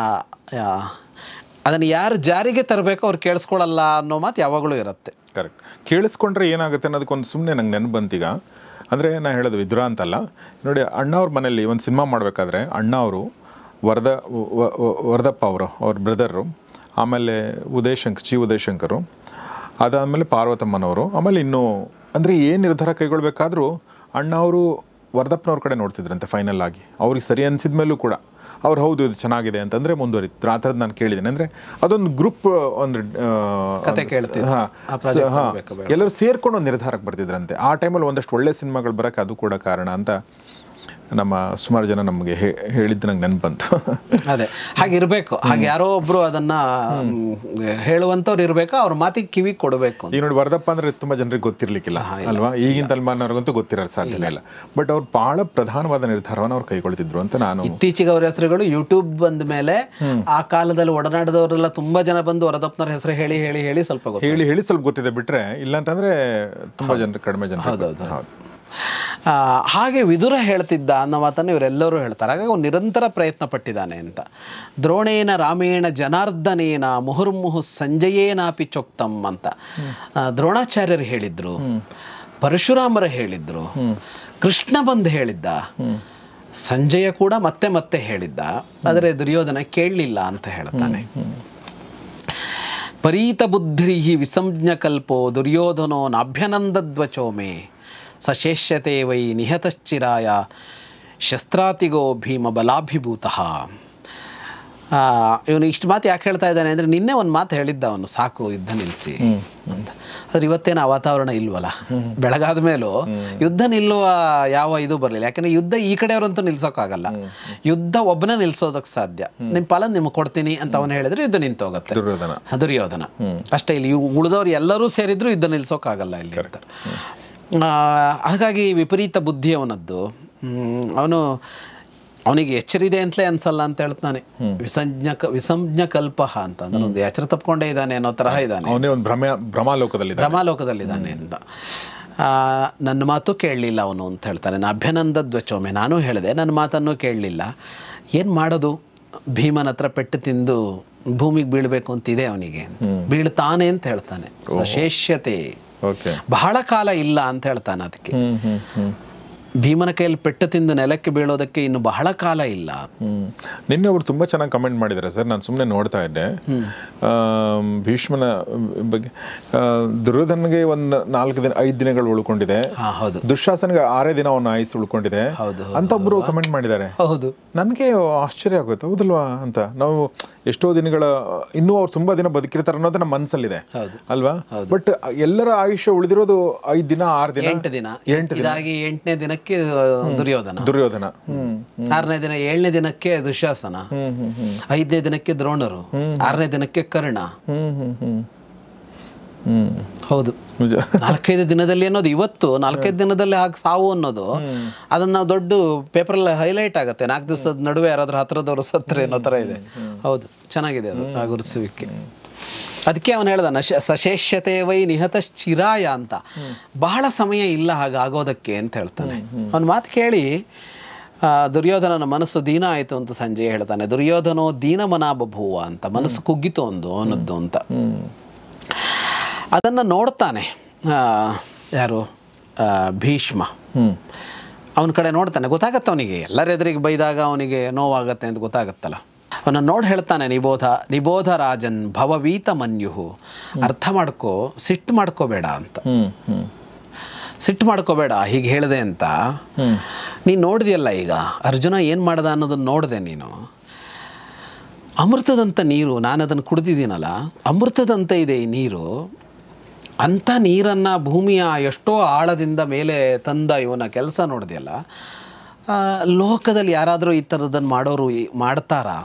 ಯಾರು ಜಾರಿಗೆ ತರಬೇಕೋ ಅವ್ರು ಕೇಳಿಸ್ಕೊಳ್ಳಲ್ಲ ಅನ್ನೋ ಮಾತು ಯಾವಾಗಲೂ ಇರುತ್ತೆ. ಕರೆಕ್ಟ್. ಕೇಳಿಸ್ಕೊಂಡ್ರೆ ಏನಾಗುತ್ತೆ ಅನ್ನೋದಕ್ಕೊಂದು ಸುಮ್ಮನೆ ನಂಗೆ ನೆನಪು ಬಂತೀಗ. ಅಂದರೆ ನಾನು ಹೇಳೋದು ವಿದುರ ಅಂತಲ್ಲ ನೋಡಿ, ಅಣ್ಣ ಅವ್ರ ಮನೇಲಿ ಒಂದು ಸಿನಿಮಾ ಮಾಡಬೇಕಾದ್ರೆ ಅಣ್ಣ ಅವರು ವರದಪ್ಪ ಅವ್ರ ಬ್ರದರು, ಆಮೇಲೆ ಉದಯಶಂಕರು, ಅದಾದಮೇಲೆ ಪಾರ್ವತಮ್ಮನವರು, ಆಮೇಲೆ ಇನ್ನೂ ಅಂದರೆ ಏನು ನಿರ್ಧಾರ ಕೈಗೊಳ್ಬೇಕಾದ್ರೂ ಅಣ್ಣ ಅವರು ವರದಪ್ಪನವ್ರ ಕಡೆ ನೋಡ್ತಿದ್ರಂತೆ ಫೈನಲ್ ಆಗಿ. ಅವ್ರಿಗೆ ಸರಿ ಅನಿಸಿದ ಮೇಲೂ ಕೂಡ ಅವ್ರು ಹೌದು ಇದು ಚೆನ್ನಾಗಿದೆ ಅಂತಂದರೆ ಮುಂದುವರಿತು. ಆ ಥರದ್ದು ನಾನು ಕೇಳಿದ್ದೇನೆ. ಅಂದರೆ ಅದೊಂದು ಗ್ರೂಪ್, ಒಂದು ಎಲ್ಲರೂ ಸೇರ್ಕೊಂಡು ಒಂದು ನಿರ್ಧಾರಕ್ಕೆ ಬರ್ತಿದ್ರಂತೆ. ಆ ಟೈಮಲ್ಲಿ ಒಂದಷ್ಟು ಒಳ್ಳೆ ಸಿನಿಮಾಗಳು ಬರೋಕ್ಕೆ ಅದು ಕೂಡ ಕಾರಣ ಅಂತ ನಮ್ಮ ಸುಮಾರು ಜನ ನಮಗೆ ಹೇಳಿದ್ದು ನಂಗೆ ನೆನಪು ಬಂತು. ಅದೇ ಹಾಗಿರ್ಬೇಕು. ಹಾಗೆ ಯಾರೋ ಒಬ್ರು ಅದನ್ನ ಹೇಳುವಂಥವ್ರು ಇರಬೇಕು, ಅವ್ರ ಮಾತಿಗೆ ಕಿವಿ ಕೊಡಬೇಕು. ಈಗ ನೋಡಿ, ವರದಪ್ಪ ಅಂದ್ರೆ ತುಂಬಾ ಜನರಿಗೆ ಗೊತ್ತಿರ್ಲಿಕ್ಕಿಲ್ಲ ಅಲ್ವಾ, ಈಗಿನ ತಲೆಮಾರಿನವ್ರಿಗಂತೂ ಗೊತ್ತಿರೋದು ಸಾಧ್ಯನೇ ಇಲ್ಲ. ಬಟ್ ಅವ್ರು ಬಹಳ ಪ್ರಧಾನವಾದ ನಿರ್ಧಾರವನ್ನು ಅವ್ರು ಕೈಗೊಳ್ತಿದ್ರು ಅಂತ ನಾನು ಇತ್ತೀಚೆಗೆ ಅವ್ರ ಹೆಸರುಗಳು ಯೂಟ್ಯೂಬ್ ಬಂದ ಮೇಲೆ ಆ ಕಾಲದಲ್ಲಿ ಒಡನಾಡಿದವರೆಲ್ಲ ತುಂಬಾ ಜನ ಬಂದು ವರದಪ್ಪನವ್ರ ಹೆಸರು ಹೇಳಿ ಹೇಳಿ ಹೇಳಿ ಸ್ವಲ್ಪ ಹೇಳಿ ಸ್ವಲ್ಪ ಗೊತ್ತಿದೆ. ಬಿಟ್ರೆ ಇಲ್ಲ ಅಂತಂದ್ರೆ ತುಂಬಾ ಜನರು, ಕಡಿಮೆ ಜನ. ಹೌದು. ಹಾಗೆ ವಿದುರ ಹೇಳ್ತಿದ್ದ ಅನ್ನೋ ಮಾತನ್ನು ಇವರೆಲ್ಲರೂ ಹೇಳ್ತಾರೆ. ಹಾಗಾಗಿ ಅವನು ನಿರಂತರ ಪ್ರಯತ್ನ ಪಟ್ಟಿದ್ದಾನೆ ಅಂತ. ದ್ರೋಣೇನ ರಾಮೇಣ ಜನಾರ್ದನೇನ ಮುಹುರ್ಮುಹು ಸಂಜಯೇನಾಪಿ ಚೊಕ್ತಂ ಅಂತ ದ್ರೋಣಾಚಾರ್ಯರು ಹೇಳಿದ್ರು, ಪರಶುರಾಮರು ಹೇಳಿದ್ರು, ಕೃಷ್ಣ ಬಂದು ಹೇಳಿದ್ದ, ಸಂಜಯ ಕೂಡ ಮತ್ತೆ ಮತ್ತೆ ಹೇಳಿದ್ದ. ಆದರೆ ದುರ್ಯೋಧನ ಕೇಳಲಿಲ್ಲ ಅಂತ ಹೇಳ್ತಾನೆ. ಪರೀತ ಬುದ್ಧಿ ವಿಸಂಜ್ಞಕಲ್ಪೋ ದುರ್ಯೋಧನೋ ನಾಭ್ಯನಂದದ್ವಚೋಮೆ ಸಶೇಷ್ಯತೆ ವೈ ನಿಹತಶ್ಚಿರಾಯ ಶಸ್ತ್ರಾತಿಗೋ ಭೀಮ ಬಲಾಭಿಭೂತಃ. ಇವನು ಇಷ್ಟು ಮಾತು ಯಾಕೆ ಹೇಳ್ತಾ ಇದ್ದಾನೆ ಅಂದರೆ, ನಿನ್ನೆ ಒಂದು ಮಾತು ಹೇಳಿದ್ದ ಅವನು, ಸಾಕು ಯುದ್ಧ ನಿಲ್ಲಿಸಿ ಅಂತ. ಆದರೆ ಇವತ್ತೇನು ಆ ವಾತಾವರಣ ಇಲ್ವಲ್ಲ. ಬೆಳಗಾದ ಮೇಲೂ ಯುದ್ಧ ನಿಲ್ಲುವ ಯಾವ ಇದು ಬರಲಿಲ್ಲ. ಯಾಕಂದರೆ ಯುದ್ಧ ಈ ಕಡೆಯವರಂತೂ ನಿಲ್ಸೋಕ್ಕಾಗಲ್ಲ. ಯುದ್ಧ ಒಬ್ಬನೇ ನಿಲ್ಸೋದಕ್ಕೆ ಸಾಧ್ಯ. ನಿಮ್ಮ ಪಾಲನ್ನು ನಿಮಗೆ ಕೊಡ್ತೀನಿ ಅಂತ ಅವನು ಹೇಳಿದ್ರೆ ಯುದ್ಧ ನಿಂತೋಗುತ್ತೆ. ದುರ್ಯೋಧನ ಅಷ್ಟೇ. ಇಲ್ಲಿ ಉಳಿದವ್ರು ಎಲ್ಲರೂ ಸೇರಿದ್ರು ಯುದ್ಧ ನಿಲ್ಸೋಕ್ಕಾಗಲ್ಲ ಇಲ್ಲಿ ಅಂತ. ಹಾಗಾಗಿ ವಿಪರೀತ ಬುದ್ಧಿ ಅವನದ್ದು. ಅವನಿಗೆ ಎಚ್ಚರಿದೆ ಅಂತಲೇ ಅನ್ಸಲ್ಲ ಅಂತ ಹೇಳ್ತಾನೆ. ವಿಸಂಜ್ಞ ಕಲ್ಪ ಅಂತ ಅಂದ್ರೆ ಒಂದು ಎಚ್ಚರ ತಪ್ಕೊಂಡೇ ಇದ್ದಾನೆ ಅನ್ನೋ ತರಹ ಇದ್ದಾನೆ. ಭ್ರಮಾಲೋಕದಲ್ಲಿದ್ದಾನೆ ಅಂತ. ನನ್ನ ಮಾತು ಕೇಳಲಿಲ್ಲ ಅವನು ಅಂತ ಹೇಳ್ತಾನೆ. ಅಭ್ಯನಂದ ದ್ವಚೋಮೆ, ನಾನು ಹೇಳಿದೆ, ನನ್ನ ಮಾತನ್ನು ಕೇಳಲಿಲ್ಲ. ಏನು ಮಾಡೋದು, ಭೀಮನ ಹತ್ರ ಪೆಟ್ಟು ತಿಂದು ಭೂಮಿಗೆ ಬೀಳಬೇಕು ಅಂತಿದೆ ಅವನಿಗೆ, ಬೀಳ್ತಾನೆ ಅಂತ ಹೇಳ್ತಾನೆ. ಶೇಷ್ಯತೆ ಬಹಳ ಕಾಲ ಇಲ್ಲ ಅಂತ ಹೇಳ್ತಾನೆ. ಅದಕ್ಕೆ ಭೀಮನ ಕೈಯಲ್ಲಿ ಪೆಟ್ಟು ತಿಂದು ನೆಲಕ್ಕೆ ಬೀಳೋದಕ್ಕೆ ಇನ್ನು ಬಹಳ ಕಾಲ ಇಲ್ಲ. ನಿನ್ನೆ ಅವರು ತುಂಬಾ ಚೆನ್ನಾಗಿ ಕಮೆಂಟ್ ಮಾಡಿದ್ದಾರೆ ಸರ್. ನಾನು ಸುಮ್ಮನೆ ನೋಡ್ತಾ ಇದ್ದೆ. ಭೀಷ್ಮನ ಬಗ್ಗೆ ದುರ್ಯೋಧನಿಗೆ ಒಂದು 5 ದಿನಗಳು ಉಳ್ಕೊಂಡಿದೆ, ದುಶ್ಯಾಸನಿಗೆ 6 ದಿನ ಅವನ ಆಯುಸ್ ಉಳ್ಕೊಂಡಿದೆ ಅಂತ ಒಬ್ರು ಕಮೆಂಟ್ ಮಾಡಿದ್ದಾರೆ. ಹೌದು, ನನಗೆ ಆಶ್ಚರ್ಯ ಆಗುತ್ತೆ, ಹೌದಲ್ವಾ ಅಂತ. ನಾವು ಎಷ್ಟೋ ದಿನಗಳ ಇನ್ನೂ ಅವ್ರು ತುಂಬಾ ದಿನ ಬದುಕಿರ್ತಾರೆ ಅನ್ನೋದು ನಮ್ಮ ಮನಸ್ಸಲ್ಲಿದೆ ಅಲ್ವಾ. ಬಟ್ ಎಲ್ಲರ ಆಯುಷ್ಯ ಉಳಿದಿರೋದು 5 ದಿನ 6 ದಿನ 8 ದಿನ. 8ನೇ ದಿನಕ್ಕೆ ದುರ್ಯೋಧನ, 6ನೇ ದಿನ 7ನೇ ದಿನಕ್ಕೆ ದುಶ್ಯಾಸನ, 5ನೇ ದಿನಕ್ಕೆ ದ್ರೋಣರು, 6ನೇ ದಿನಕ್ಕೆ ಕರ್ಣ. ಹೌದು, 4-5 ದಿನದಲ್ಲಿ ಅನ್ನೋದು ಇವತ್ತು 4-5 ದಿನದಲ್ಲಿ ಹಾಗೆ ಸಾವು ಅನ್ನೋದು ಅದನ್ನ ನಾವು ದೊಡ್ಡ ಪೇಪರಲ್ಲಿ ಹೈಲೈಟ್ ಆಗುತ್ತೆ. 4 ದಿವಸದ ನಡುವೆ ಯಾರಾದ್ರೂ ಹತ್ರದವರು ಸತ್ರೆ ಅನ್ನೋ ಥರ ಇದೆ. ಹೌದು, ಚೆನ್ನಾಗಿದೆ ಅದು ಆ ಗುರುತಿಸುವಿಕೆ. ಅದಕ್ಕೆ ಅವನು ಹೇಳ್ದ ಸಶೇಷ್ಯತೆ ವೈ ನಿಹತಶ್ಚಿರಾಯ ಅಂತ, ಬಹಳ ಸಮಯ ಇಲ್ಲ ಹಾಗಾಗೋದಕ್ಕೆ ಅಂತ ಹೇಳ್ತಾನೆ. ಅವನ ಮಾತು ಕೇಳಿ ದುರ್ಯೋಧನನ ಮನಸ್ಸು ದೀನ ಆಯಿತು ಅಂತ ಸಂಜಯ್ ಹೇಳ್ತಾನೆ. ದುರ್ಯೋಧನೋ ದೀನ ಮನಾಬಭೂವ ಅಂತ, ಮನಸ್ಸು ಕುಗ್ಗಿತು ಅವನದ್ದು ಅಂತ. ಅದನ್ನು ನೋಡ್ತಾನೆ ಯಾರು, ಭೀಷ್ಮ. ಅವನ ಕಡೆ ನೋಡ್ತಾನೆ, ಗೊತ್ತಾಗತ್ತೆ ಅವನಿಗೆ, ಎಲ್ಲರ ಎದುರಿಗೆ ಬೈದಾಗ ಅವನಿಗೆ ನೋವಾಗತ್ತೆ ಅಂತ ಗೊತ್ತಾಗತ್ತಲ್ಲ. ಅವನ ನೋಡಿ ಹೇಳ್ತಾನೆ, ನಿಬೋಧ ರಾಜನ್ ಭವವೀತ ಮನ್ಯುಹು, ಅರ್ಥ ಮಾಡ್ಕೋ, ಸಿಟ್ಟು ಮಾಡ್ಕೋಬೇಡ ಅಂತ. ಸಿಟ್ಟು ಮಾಡ್ಕೋಬೇಡ ಹೀಗೆ ಹೇಳಿದೆ ಅಂತ. ನೀನು ನೋಡಿದೆಯಲ್ಲ ಈಗ ಅರ್ಜುನ ಏನು ಮಾಡ್ದ ಅನ್ನೋದನ್ನು ನೋಡಿದೆ ನೀನು. ಅಮೃತದಂಥ ನೀರು, ನಾನು ಅದನ್ನು ಕುಡಿದಿದ್ದೀನಲ್ಲ, ಅಮೃತದಂತೆ ಇದೆ ಈ ನೀರು. ಅಂಥ ನೀರನ್ನು ಭೂಮಿಯ ಎಷ್ಟೋ ಆಳದಿಂದ ಮೇಲೆ ತಂದ ಇವನ ಕೆಲಸ ನೋಡಿದೆಯಲ್ಲ. ಲೋಕದಲ್ಲಿ ಯಾರಾದರೂ ಈ ಥರದನ್ನು ಮಾಡೋರು ಮಾಡ್ತಾರಾ?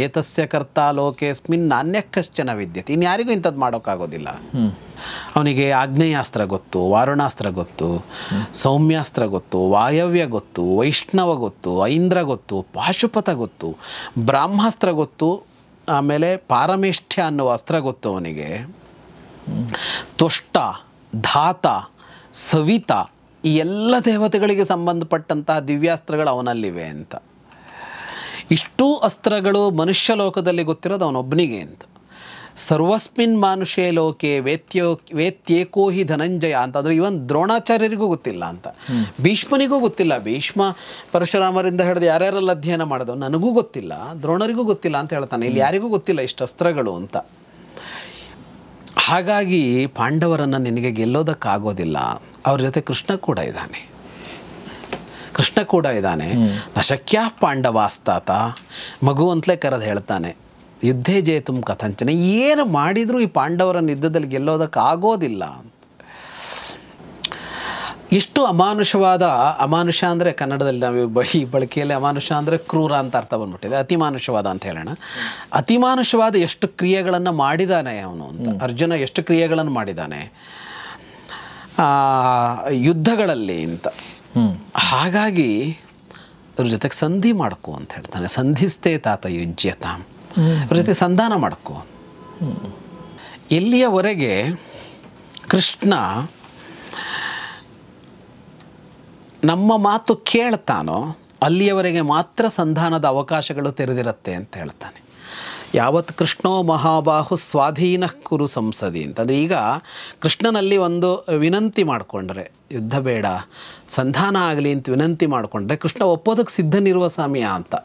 ಏತಸ್ಯ ಕರ್ತ ಲೋಕೇಸ್ಮಿನ್ ನಾಣ್ಯ ಕಶ್ಚನ ವಿದ್ಯತೆ. ಇನ್ಯಾರಿಗೂ ಇಂಥದ್ದು ಮಾಡೋಕ್ಕಾಗೋದಿಲ್ಲ. ಅವನಿಗೆ ಆಗ್ನೇಯಾಸ್ತ್ರ ಗೊತ್ತು, ವಾರುಣಾಸ್ತ್ರ ಗೊತ್ತು, ಸೌಮ್ಯಾಸ್ತ್ರ ಗೊತ್ತು, ವಾಯವ್ಯ ಗೊತ್ತು, ವೈಷ್ಣವ ಗೊತ್ತು, ಐಂದ್ರ ಗೊತ್ತು, ಪಾಶುಪತ ಗೊತ್ತು, ಬ್ರಾಹ್ಮಾಸ್ತ್ರ ಗೊತ್ತು, ಆಮೇಲೆ ಪಾರಮೇಷ್ಠ್ಯ ಅನ್ನುವ ಅಸ್ತ್ರ ಗೊತ್ತು ಅವನಿಗೆ. ತ್ವಷ್ಟ, ಧಾತ, ಸವಿತ, ಈ ಎಲ್ಲ ದೇವತೆಗಳಿಗೆ ಸಂಬಂಧಪಟ್ಟಂತಹ ದಿವ್ಯಾಸ್ತ್ರಗಳು ಅವನಲ್ಲಿವೆ ಅಂತ. ಇಷ್ಟೂ ಅಸ್ತ್ರಗಳು ಮನುಷ್ಯ ಲೋಕದಲ್ಲಿ ಗೊತ್ತಿರೋದು ಅವನೊಬ್ಬನಿಗೆ ಅಂತ. ಸರ್ವಸ್ಮಿನ್ ಮಾನುಷೇ ಲೋಕೆ ವೇತ್ಯೇಕೋ ಹಿ ಧನಂಜಯ ಅಂತಂದರೆ ಇವನ್ ದ್ರೋಣಾಚಾರ್ಯರಿಗೂ ಗೊತ್ತಿಲ್ಲ ಅಂತ, ಭೀಷ್ಮನಿಗೂ ಗೊತ್ತಿಲ್ಲ. ಭೀಷ್ಮ ಪರಶುರಾಮರಿಂದ ಹಿಡಿದು ಯಾರ್ಯಾರೆಲ್ಲ ಅಧ್ಯಯನ ಮಾಡೋದು ನನಗೂ ಗೊತ್ತಿಲ್ಲ, ದ್ರೋಣರಿಗೂ ಗೊತ್ತಿಲ್ಲ ಅಂತ ಹೇಳ್ತಾನೆ. ಇಲ್ಲಿ ಯಾರಿಗೂ ಗೊತ್ತಿಲ್ಲ ಇಷ್ಟು ಅಸ್ತ್ರಗಳು ಅಂತ. ಹಾಗಾಗಿ ಪಾಂಡವರನ್ನು ನಿನಗೆ ಗೆಲ್ಲೋದಕ್ಕಾಗೋದಿಲ್ಲ. ಅವ್ರ ಜೊತೆ ಕೃಷ್ಣ ಕೂಡ ಇದ್ದಾನೆ. ನಶಕ್ಯ ಪಾಂಡವಾಸ್ತಾತ, ಮಗು ಅಂತಲೇ ಕರೆದು ಹೇಳ್ತಾನೆ. ಯುದ್ಧೇ ಜೇತುಂ ಕಥಂಚನ, ಏನು ಮಾಡಿದರೂ ಈ ಪಾಂಡವರನ್ನು ಯುದ್ಧದಲ್ಲಿ ಗೆಲ್ಲೋದಕ್ಕಾಗೋದಿಲ್ಲ ಅಂತ. ಎಷ್ಟು ಅಮಾನುಷ ಅಂದರೆ ಕನ್ನಡದಲ್ಲಿ ನಾವು ಈ ಬಳಕೆಯಲ್ಲಿ ಅಮಾನುಷ ಅಂದರೆ ಕ್ರೂರ ಅಂತ ಅರ್ಥ ಬಂದ್ಬಿಟ್ಟಿದೆ. ಅತಿಮಾನುಷವಾದ ಅಂತ ಹೇಳೋಣ. ಅತಿಮಾನುಷವಾದ ಎಷ್ಟು ಕ್ರಿಯೆಗಳನ್ನು ಮಾಡಿದ್ದಾನೆ ಅವನು ಅಂತ. ಅರ್ಜುನ ಎಷ್ಟು ಕ್ರಿಯೆಗಳನ್ನು ಮಾಡಿದ್ದಾನೆ ಯುದ್ಧಗಳಲ್ಲಿ ಅಂತ. ಹಾಗಾಗಿ ಅವ್ರ ಜೊತೆಗೆ ಸಂಧಿ ಮಾಡ್ಕೋ ಅಂತ ಹೇಳ್ತಾನೆ. ಸಂಧಿಸ್ತೇ ತಾತ ಯುಜ್ಯತ, ಅವ್ರ ಜೊತೆ ಸಂಧಾನ ಮಾಡ್ಕೋ. ಎಲ್ಲಿಯವರೆಗೆ ಕೃಷ್ಣ ನಮ್ಮ ಮಾತು ಕೇಳ್ತಾನೋ ಅಲ್ಲಿಯವರೆಗೆ ಮಾತ್ರ ಸಂಧಾನದ ಅವಕಾಶಗಳು ತೆರೆದಿರುತ್ತೆ ಅಂತ ಹೇಳ್ತಾನೆ. ಯಾವತ್ತು ಕೃಷ್ಣೋ ಮಹಾಬಾಹು ಸ್ವಾಧೀನ ಕುರು ಸಂಸದಿ ಅಂತಂದರೆ, ಈಗ ಕೃಷ್ಣನಲ್ಲಿ ಒಂದು ವಿನಂತಿ ಮಾಡಿಕೊಂಡ್ರೆ, ಯುದ್ಧ ಬೇಡ ಸಂಧಾನ ಆಗಲಿ ಅಂತ ವಿನಂತಿ ಮಾಡಿಕೊಂಡ್ರೆ ಕೃಷ್ಣ ಒಪ್ಪೋದಕ್ಕೆ ಸಿದ್ಧನಿರುವ ಸಮಯ ಅಂತ.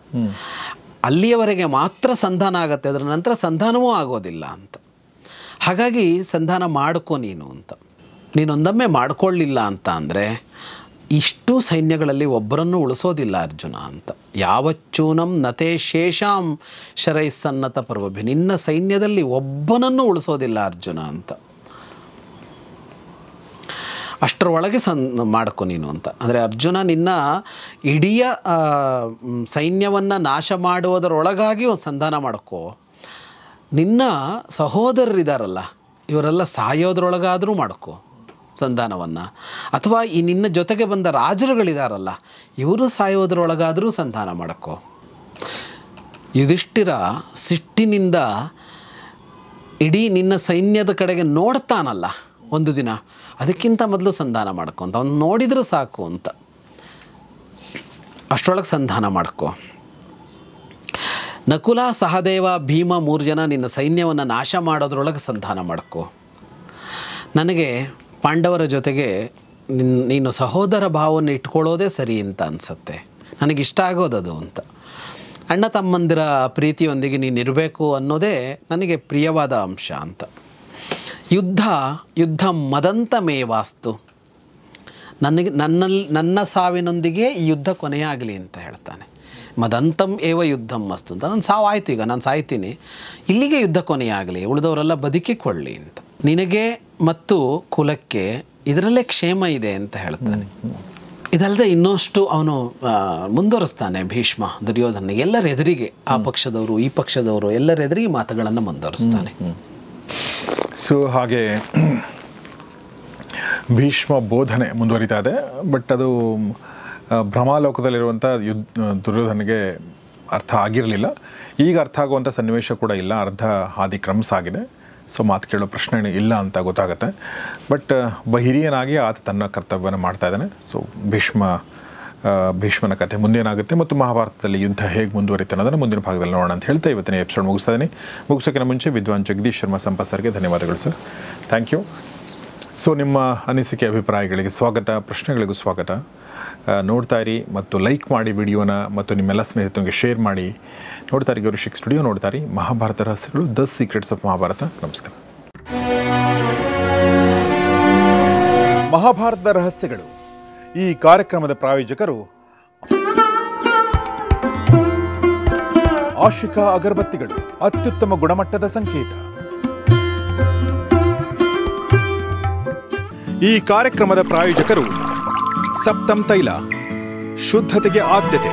ಅಲ್ಲಿಯವರೆಗೆ ಮಾತ್ರ ಸಂಧಾನ ಆಗುತ್ತೆ, ಅದರ ನಂತರ ಸಂಧಾನವೂ ಆಗೋದಿಲ್ಲ ಅಂತ. ಹಾಗಾಗಿ ಸಂಧಾನ ಮಾಡ್ಕೊ ನೀನು ಅಂತ. ನೀನೊಂದೊಮ್ಮೆ ಮಾಡ್ಕೊಳ್ಳಿಲ್ಲ ಅಂತ ಅಂದರೆ ಇಷ್ಟು ಸೈನ್ಯಗಳಲ್ಲಿ ಒಬ್ಬರನ್ನು ಉಳಿಸೋದಿಲ್ಲ ಅರ್ಜುನ ಅಂತ. ಯಾವಚ್ಚೂನಂ ನತೆ ಶೇಷಾಂ ಶರೈಸನ್ನತ ಪರ್ವಭಿ, ನಿನ್ನ ಸೈನ್ಯದಲ್ಲಿ ಒಬ್ಬನನ್ನು ಉಳಿಸೋದಿಲ್ಲ ಅರ್ಜುನ ಅಂತ. ಅಷ್ಟರೊಳಗೆ ಮಾಡ್ಕೊ ನೀನು ಅಂತ. ಅಂದರೆ ಅರ್ಜುನ ನಿನ್ನ ಇಡೀ ಸೈನ್ಯವನ್ನು ನಾಶ ಮಾಡುವುದರೊಳಗಾಗಿ ಒಂದು ಸಂಧಾನ ಮಾಡ್ಕೋ. ನಿನ್ನ ಸಹೋದರರಿದ್ದಾರಲ್ಲ ಇವರೆಲ್ಲ ಸಾಯೋದ್ರೊಳಗಾದರೂ ಮಾಡ್ಕೋ ಸಂಧಾನವನ್ನು. ಅಥವಾ ಈ ನಿನ್ನ ಜೊತೆಗೆ ಬಂದ ರಾಜರುಗಳಿದಾರಲ್ಲ ಇವರು ಸಾಯೋದ್ರೊಳಗಾದರೂ ಸಂಧಾನ ಮಾಡ್ಕೋ. ಯುಧಿಷ್ಠಿರ ಸಿಟ್ಟಿನಿಂದ ಇಡೀ ನಿನ್ನ ಸೈನ್ಯದ ಕಡೆಗೆ ನೋಡ್ತಾನಲ್ಲ ಒಂದು ದಿನ, ಅದಕ್ಕಿಂತ ಮೊದಲು ಸಂಧಾನ ಮಾಡ್ಕೊ ಅಂತ. ಅವ್ನು ನೋಡಿದರೆ ಸಾಕು ಅಂತ. ಅಷ್ಟರೊಳಗೆ ಸಂಧಾನ ಮಾಡ್ಕೋ. ನಕುಲ ಸಹದೇವ ಭೀಮ 3 ಜನ ನಿನ್ನ ಸೈನ್ಯವನ್ನು ನಾಶ ಮಾಡೋದ್ರೊಳಗೆ ಸಂಧಾನ ಮಾಡ್ಕೋ. ನನಗೆ ಪಾಂಡವರ ಜೊತೆಗೆ ನೀನು ಸಹೋದರ ಭಾವವನ್ನು ಇಟ್ಕೊಳ್ಳೋದೇ ಸರಿ ಅಂತ ಅನಿಸತ್ತೆ. ನನಗಿಷ್ಟ ಆಗೋದದು ಅಂತ. ಅಣ್ಣ ತಮ್ಮಂದಿರ ಪ್ರೀತಿಯೊಂದಿಗೆ ನೀನಿರಬೇಕು ಅನ್ನೋದೇ ನನಗೆ ಪ್ರಿಯವಾದ ಅಂಶ ಅಂತ. ಯುದ್ಧ ಮದಂತಮೇವಾಸ್ತು, ನನ್ನ ಸಾವಿನೊಂದಿಗೆ ಈ ಯುದ್ಧ ಕೊನೆಯಾಗಲಿ ಅಂತ ಹೇಳ್ತಾನೆ. ಮದಂತಂ ಏವ ಯುದ್ಧಂ ಅಸ್ತು ಅಂತ. ನನ್ನ ಸಾವು ಆಯಿತು, ಈಗ ನಾನು ಸಾಯ್ತೀನಿ, ಇಲ್ಲಿಗೆ ಯುದ್ಧ ಕೊನೆಯಾಗಲಿ, ಉಳಿದವರೆಲ್ಲ ಬದುಕಿಕೊಳ್ಳಿ ಅಂತ. ನಿನಗೆ ಮತ್ತು ಕುಲಕ್ಕೆ ಇದರಲ್ಲೇ ಕ್ಷೇಮ ಇದೆ ಅಂತ ಹೇಳ್ತಾನೆ. ಇದಲ್ಲದೆ ಇನ್ನಷ್ಟು ಅವನು ಮುಂದುವರಿಸ್ತಾನೆ ಭೀಷ್ಮ ದುರ್ಯೋಧನಿಗೆ. ಎಲ್ಲರ ಎದುರಿಗೆ, ಆ ಪಕ್ಷದವರು ಈ ಪಕ್ಷದವರು ಎಲ್ಲರ ಎದುರಿಗೆ ಮಾತುಗಳನ್ನು ಮುಂದುವರಿಸ್ತಾನೆ. ಸೊ ಹಾಗೆ ಭೀಷ್ಮ ಬೋಧನೆ ಮುಂದುವರಿತಾ ಇದೆ. ಬಟ್ ಅದು ಭ್ರಮಾಲೋಕದಲ್ಲಿರುವಂಥ ದುರ್ಯೋಧನಿಗೆ ಅರ್ಥ ಆಗಿರಲಿಲ್ಲ. ಈಗ ಅರ್ಥ ಆಗುವಂಥ ಸನ್ನಿವೇಶ ಕೂಡ ಇಲ್ಲ, ಅರ್ಧ ಹಾದಿ ಕ್ರಮಸಾಗಿದೆ. ಸೊ ಮಾತು ಕೇಳೋ ಪ್ರಶ್ನೆ ಇಲ್ಲ ಅಂತ ಗೊತ್ತಾಗುತ್ತೆ. ಬಟ್ ಹಿರಿಯನಾಗಿ ಆತ ತನ್ನ ಕರ್ತವ್ಯನ ಮಾಡ್ತಾ ಇದ್ದಾನೆ. ಸೊ ಭೀಷ್ಮನ ಕಥೆ ಮುಂದೇನಾಗುತ್ತೆ ಮತ್ತು ಮಹಾಭಾರತದಲ್ಲಿ ಯುದ್ಧ ಹೇಗೆ ಮುಂದುವರಿತೆ ಅನ್ನೋದನ್ನು ಮುಂದಿನ ಭಾಗದಲ್ಲಿ ನೋಡೋಣ ಅಂತ ಹೇಳ್ತಾ ಇವತ್ತಿನ ಎಪಿಸೋಡ್ ಮುಗಿಸ್ತಾ ಇದ್ದೀನಿ. ಮುಗಿಸೋಕ್ಕಿಂತ ಮುಂಚೆ ವಿದ್ವಾನ್ ಜಗದೀಶ್ ಶರ್ಮಾ ಸಂಪತ್ ಸರ್ಗೆ ಧನ್ಯವಾದಗಳು ಸರ್. Thank you. ಸೊ ನಿಮ್ಮ ಅನಿಸಿಕೆ ಅಭಿಪ್ರಾಯಗಳಿಗೆ ಸ್ವಾಗತ, ಪ್ರಶ್ನೆಗಳಿಗೂ ಸ್ವಾಗತ. ನೋಡ್ತಾ ಇರಿ ಮತ್ತು ಲೈಕ್ ಮಾಡಿ ವಿಡಿಯೋನ ಮತ್ತು ನಿಮ್ಮೆಲ್ಲ ಸ್ನೇಹಿತರಿಗೆ ಶೇರ್ ಮಾಡಿ. ನೋಡ್ತಾ ಇರಿ ಗೌರಿಶಿಕ್ ಸ್ಟುಡಿಯೋ, ನೋಡ್ತಾ ಇರಿ ಮಹಾಭಾರತ ರಹಸ್ಯಗಳು, ದ ಸೀಕ್ರೆಟ್ಸ್ ಆಫ್ ಮಹಾಭಾರತ. ನಮಸ್ಕಾರ. ಮಹಾಭಾರತದ ರಹಸ್ಯಗಳು ಈ ಕಾರ್ಯಕ್ರಮದ ಪ್ರಾಯೋಜಕರು ಆಶಿಕಾ ಅಗರಬತ್ತಿಗಳು, ಅತ್ಯುತ್ತಮ ಗುಣಮಟ್ಟದ ಸಂಕೇತ. ಈ ಕಾರ್ಯಕ್ರಮದ ಪ್ರಾಯೋಜಕರು ಸಪ್ತಮ್ ತೈಲ, ಶುದ್ಧತೆಗೆ ಆದ್ಯತೆ.